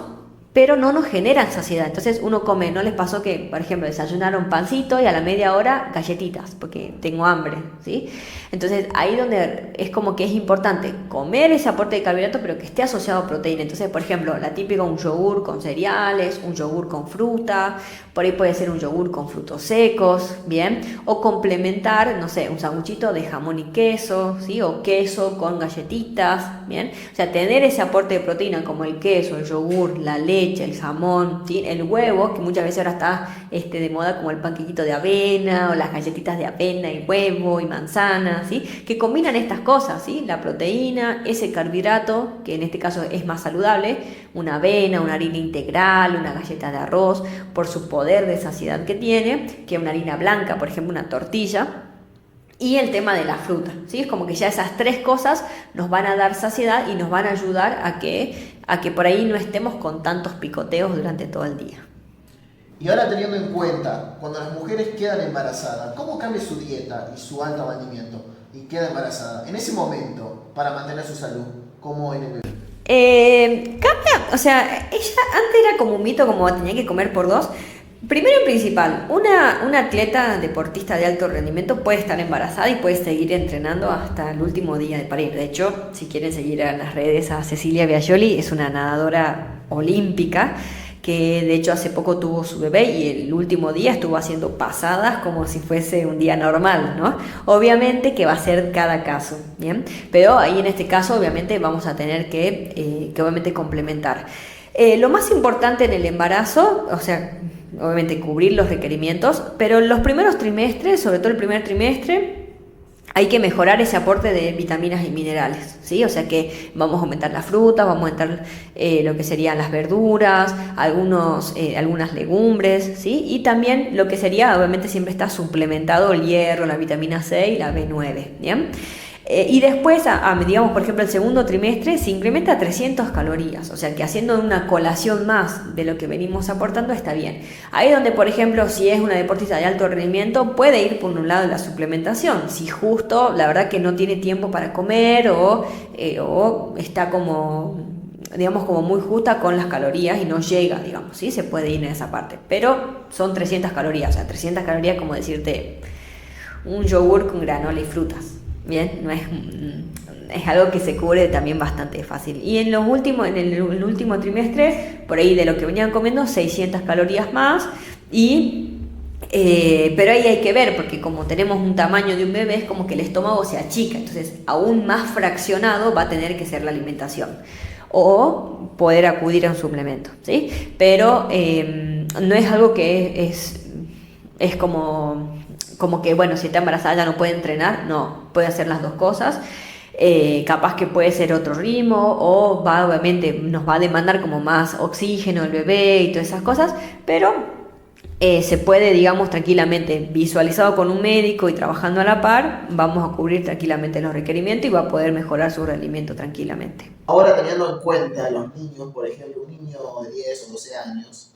[SPEAKER 1] pero no nos generan saciedad. Entonces uno come, ¿no les pasó que, por ejemplo, desayunaron pancito y a la media hora galletitas, porque tengo hambre, ¿sí? Entonces ahí donde es como que es importante comer ese aporte de carbohidrato, pero que esté asociado a proteína. Entonces, por ejemplo, la típica, un yogur con cereales, un yogur con fruta, por ahí puede ser un yogur con frutos secos, ¿bien? O complementar, no sé, un sanguchito de jamón y queso, ¿sí? O queso con galletitas, ¿bien? O sea, tener ese aporte de proteína como el queso, el yogur, la leche, el jamón, ¿sí? El huevo, que muchas veces ahora está de moda como el panquequito de avena o las galletitas de avena y huevo y manzana, ¿sí? Que combinan estas cosas, ¿sí? La proteína, ese carbohidrato, que en este caso es más saludable, una avena, una harina integral, una galleta de arroz, por su poder de saciedad que tiene, que una harina blanca, por ejemplo, una tortilla. Y el tema de la fruta, ¿sí? Es como que ya esas tres cosas nos van a dar saciedad y nos van a ayudar a que por ahí no estemos con tantos picoteos durante todo el día.
[SPEAKER 2] Y ahora teniendo en cuenta, cuando las mujeres quedan embarazadas, ¿cómo cambia su dieta y su alto rendimiento? Y queda embarazada. En ese momento, para mantener su salud, ¿cómo en el bebé?
[SPEAKER 1] Cambia, o sea, ella antes era como un mito, como tenía que comer por dos. Primero y principal, una atleta deportista de alto rendimiento puede estar embarazada y puede seguir entrenando hasta el último día de parir. De hecho, si quieren seguir en las redes a Cecilia Biagioli, es una nadadora olímpica que de hecho hace poco tuvo su bebé y el último día estuvo haciendo pasadas como si fuese un día normal, ¿no? Obviamente que va a ser cada caso, ¿bien? Pero ahí en este caso obviamente vamos a tener que obviamente complementar. Lo más importante en el embarazo, o sea, obviamente cubrir los requerimientos, pero en los primeros trimestres, sobre todo el primer trimestre, hay que mejorar ese aporte de vitaminas y minerales, ¿sí? O sea que vamos a aumentar la fruta, vamos a aumentar lo que serían las verduras, algunas legumbres, ¿sí? Y también lo que sería, obviamente siempre está suplementado el hierro, la vitamina C y la B9, ¿bien? Y después, digamos, por ejemplo, el segundo trimestre se incrementa a 300 calorías, o sea que haciendo una colación más de lo que venimos aportando está bien. Ahí donde, por ejemplo, si es una deportista de alto rendimiento, puede ir por un lado la suplementación, si justo, la verdad que no tiene tiempo para comer o está como, digamos, como muy justa con las calorías y no llega, digamos, ¿sí? Se puede ir en esa parte, pero son 300 calorías, o sea, 300 calorías como decirte un yogur con granola y frutas. Bien, no es algo que se cubre también bastante fácil. Y en el último trimestre, por ahí de lo que venían comiendo, 600 calorías más. Pero ahí hay que ver, porque como tenemos un tamaño de un bebé, es como que el estómago se achica. Entonces, aún más fraccionado va a tener que ser la alimentación. O poder acudir a un suplemento, ¿sí? Pero no es algo que es como que, bueno, si está embarazada ya no puede entrenar, no, puede hacer las dos cosas, capaz que puede ser otro ritmo o obviamente nos va a demandar como más oxígeno el bebé y todas esas cosas, pero se puede, digamos, tranquilamente, visualizado con un médico y trabajando a la par, vamos a cubrir tranquilamente los requerimientos y va a poder mejorar su rendimiento tranquilamente.
[SPEAKER 2] Ahora teniendo en cuenta a los niños, por ejemplo, un niño de 10 o 12 años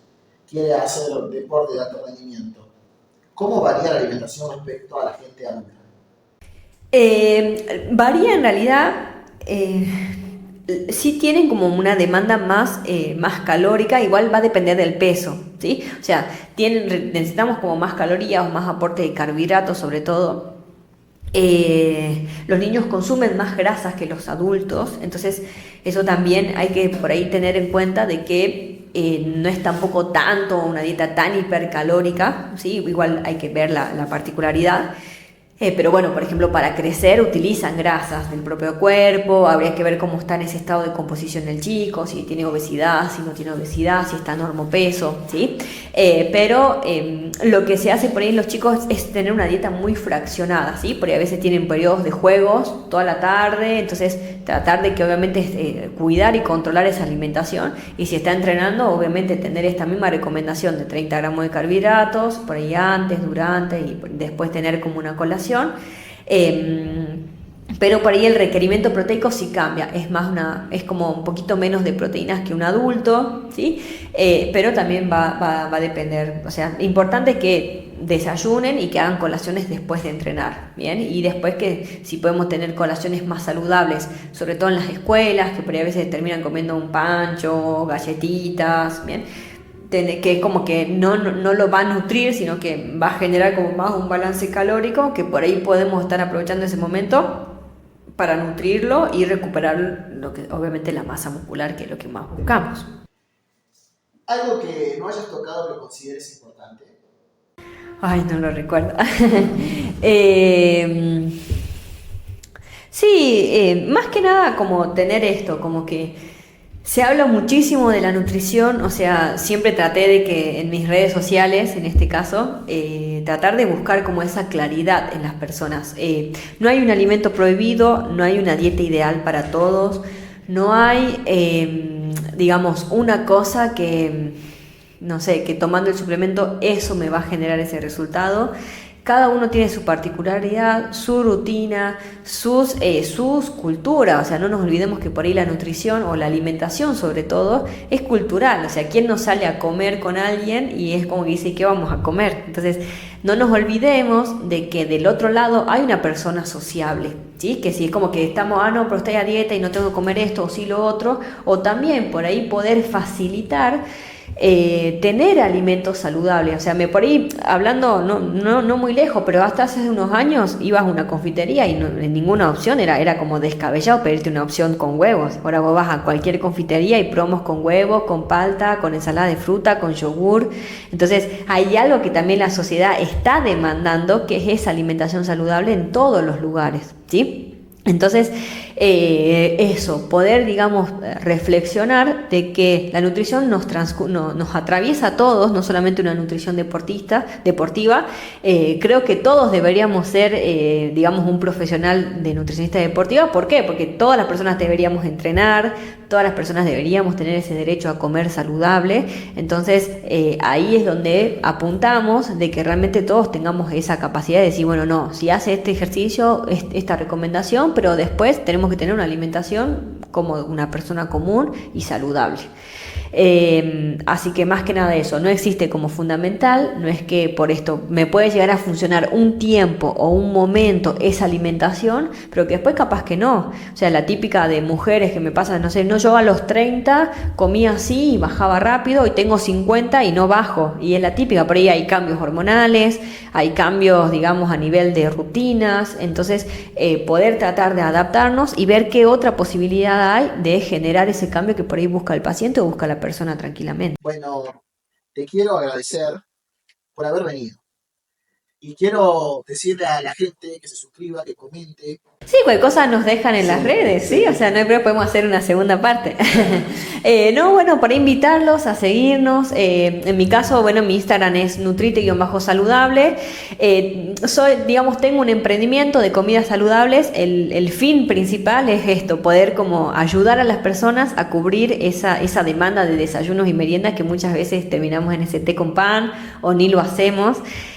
[SPEAKER 2] quiere hacer deporte de alto rendimiento, ¿cómo varía la alimentación respecto a la gente adulta?
[SPEAKER 1] Varía en realidad, sí tienen como una demanda más calórica, igual va a depender del peso, ¿sí? O sea, necesitamos como más calorías o más aporte de carbohidratos sobre todo. Los niños consumen más grasas que los adultos, entonces eso también hay que por ahí tener en cuenta de que no es tampoco tanto una dieta tan hipercalórica, ¿sí? Igual hay que ver la particularidad. Pero bueno, por ejemplo, para crecer utilizan grasas del propio cuerpo, habría que ver cómo está en ese estado de composición el chico, si tiene obesidad, si no tiene obesidad, si está normopeso, ¿sí? Pero lo que se hace por ahí en los chicos es tener una dieta muy fraccionada, ¿sí? Porque a veces tienen periodos de juegos toda la tarde, entonces tratar de que obviamente cuidar y controlar esa alimentación, y si está entrenando, obviamente tener esta misma recomendación de 30 gramos de carbohidratos, por ahí antes, durante y después tener como una colación. Pero por ahí el requerimiento proteico sí cambia, es como un poquito menos de proteínas que un adulto, ¿sí? Pero también va a depender, o sea, importante es que desayunen y que hagan colaciones después de entrenar, ¿bien? Y después que si podemos tener colaciones más saludables, sobre todo en las escuelas, que por ahí a veces terminan comiendo un pancho, galletitas, ¿bien? Que es como que no lo va a nutrir, sino que va a generar como más un balance calórico, que por ahí podemos estar aprovechando ese momento para nutrirlo y recuperar obviamente la masa muscular, que es lo que más buscamos.
[SPEAKER 2] Algo que no hayas tocado que consideres importante.
[SPEAKER 1] Ay, no lo recuerdo. Sí, más que nada como tener esto, como que se habla muchísimo de la nutrición, o sea, siempre traté de que en mis redes sociales, en este caso, tratar de buscar como esa claridad en las personas. No hay un alimento prohibido, no hay una dieta ideal para todos, no hay, digamos, una cosa que, no sé, que tomando el suplemento eso me va a generar ese resultado. Cada uno tiene su particularidad, su rutina, sus culturas, o sea, no nos olvidemos que por ahí la nutrición o la alimentación sobre todo es cultural, o sea, ¿quién nos sale a comer con alguien y es como que dice, ¿qué vamos a comer? Entonces, no nos olvidemos de que del otro lado hay una persona sociable, ¿sí? Que si es como que estamos, no, pero estoy a dieta y no tengo que comer esto o sí lo otro, o también por ahí poder facilitar tener alimentos saludables. O sea, por ahí hablando no muy lejos, pero hasta hace unos años ibas a una confitería y ninguna opción era como descabellado pedirte una opción con huevos. Ahora vos vas a cualquier confitería y promos con huevos, con palta, con ensalada de fruta, con yogur. Entonces hay algo que también la sociedad está demandando, que es esa alimentación saludable en todos los lugares, ¿sí? Entonces, eso, poder, digamos, reflexionar de que la nutrición nos atraviesa a todos, no solamente una nutrición deportiva. Creo que todos deberíamos ser, digamos, un profesional de nutricionista deportiva. ¿Por qué? Porque todas las personas deberíamos entrenar, todas las personas deberíamos tener ese derecho a comer saludable. Entonces, ahí es donde apuntamos de que realmente todos tengamos esa capacidad de decir, bueno, no, si hace este ejercicio, esta recomendación, pero después tenemos que tener una alimentación como una persona común y saludable. Así que más que nada eso, no existe como fundamental, no es que por esto me puede llegar a funcionar un tiempo o un momento esa alimentación, pero que después capaz que no. O sea, la típica de mujeres que me pasa, no sé, no, yo a los 30 comía así y bajaba rápido y tengo 50 y no bajo, y es la típica, por ahí hay cambios hormonales, hay cambios, digamos, a nivel de rutinas, entonces poder tratar de adaptarnos y ver qué otra posibilidad hay de generar ese cambio que por ahí busca el paciente o busca la persona tranquilamente.
[SPEAKER 2] Bueno, te quiero agradecer por haber venido. Y quiero decirle a la gente que se suscriba, que comente.
[SPEAKER 1] Sí, cualquier cosa nos dejan en las redes, ¿sí? O sea, no hay problema, podemos hacer una segunda parte. No, bueno, para invitarlos a seguirnos. En mi caso, bueno, mi Instagram es nutrite-saludable. Digamos, tengo un emprendimiento de comidas saludables. El fin principal es esto, poder como ayudar a las personas a cubrir esa demanda de desayunos y meriendas que muchas veces terminamos en ese té con pan o ni lo hacemos.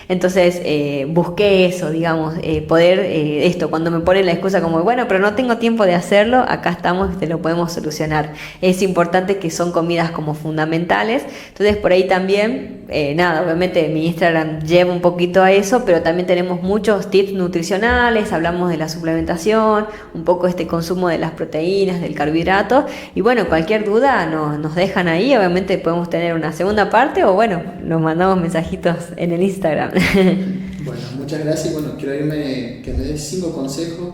[SPEAKER 1] Entonces busqué eso, digamos, poder esto, cuando me ponen la excusa como, bueno, pero no tengo tiempo de hacerlo, acá estamos, te lo podemos solucionar. Es importante que son comidas como fundamentales, entonces por ahí también, nada, obviamente mi Instagram lleva un poquito a eso, pero también tenemos muchos tips nutricionales, hablamos de la suplementación, un poco este consumo de las proteínas, del carbohidrato, y bueno, cualquier duda nos dejan ahí, obviamente podemos tener una segunda parte o bueno, nos mandamos mensajitos en el Instagram.
[SPEAKER 2] Bueno, muchas gracias. Bueno, quiero irme que me des 5 consejos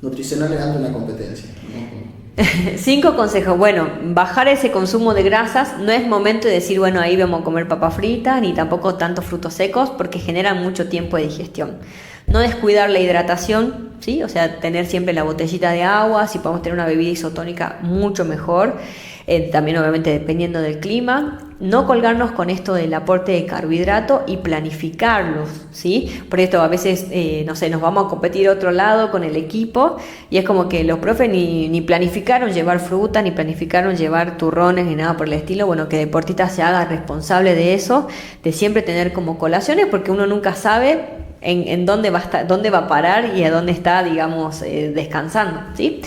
[SPEAKER 2] nutricionales ante una competencia, ¿no?
[SPEAKER 1] 5 consejos. Bueno, bajar ese consumo de grasas. No es momento de decir, bueno, ahí vamos a comer papas fritas, ni tampoco tantos frutos secos, porque generan mucho tiempo de digestión. No descuidar la hidratación, ¿sí? O sea, tener siempre la botellita de agua. Si podemos tener una bebida isotónica, mucho mejor. También obviamente dependiendo del clima. No colgarnos con esto del aporte de carbohidrato y planificarlos, ¿sí? Por esto a veces, no sé, nos vamos a competir a otro lado con el equipo y es como que los profes ni planificaron llevar fruta, ni planificaron llevar turrones, ni nada por el estilo. Bueno, que el deportista se haga responsable de eso, de siempre tener como colaciones, porque uno nunca sabe en dónde va a estar, dónde va a parar y a dónde está, digamos, descansando, ¿sí?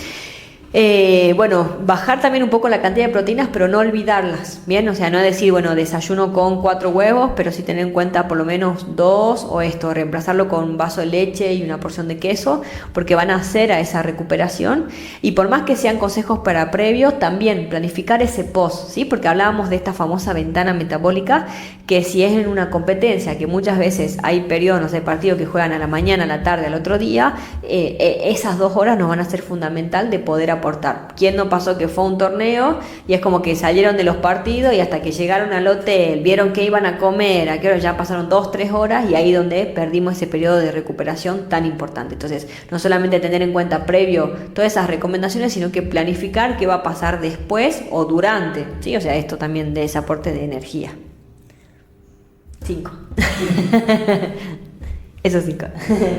[SPEAKER 1] Bueno, bajar también un poco la cantidad de proteínas, pero no olvidarlas, ¿bien? O sea, no decir, bueno, desayuno con 4 huevos, pero sí tener en cuenta por lo menos 2 o esto, reemplazarlo con un vaso de leche y una porción de queso, porque van a hacer a esa recuperación. Y por más que sean consejos para previo, también planificar ese post, ¿sí? Porque hablábamos de esta famosa ventana metabólica, que si es en una competencia, que muchas veces hay periodos, no sé, partidos que juegan a la mañana, a la tarde, al otro día, esas 2 horas nos van a ser fundamental de poder aportar. ¿Quién no pasó que fue a un torneo y es como que salieron de los partidos y hasta que llegaron al hotel, vieron que iban a comer, a qué hora ya pasaron 2-3 horas y ahí donde perdimos ese periodo de recuperación tan importante? Entonces, no solamente tener en cuenta previo todas esas recomendaciones, sino que planificar qué va a pasar después o durante, ¿sí? O sea, esto también de ese aporte de energía. 5. Esos 5.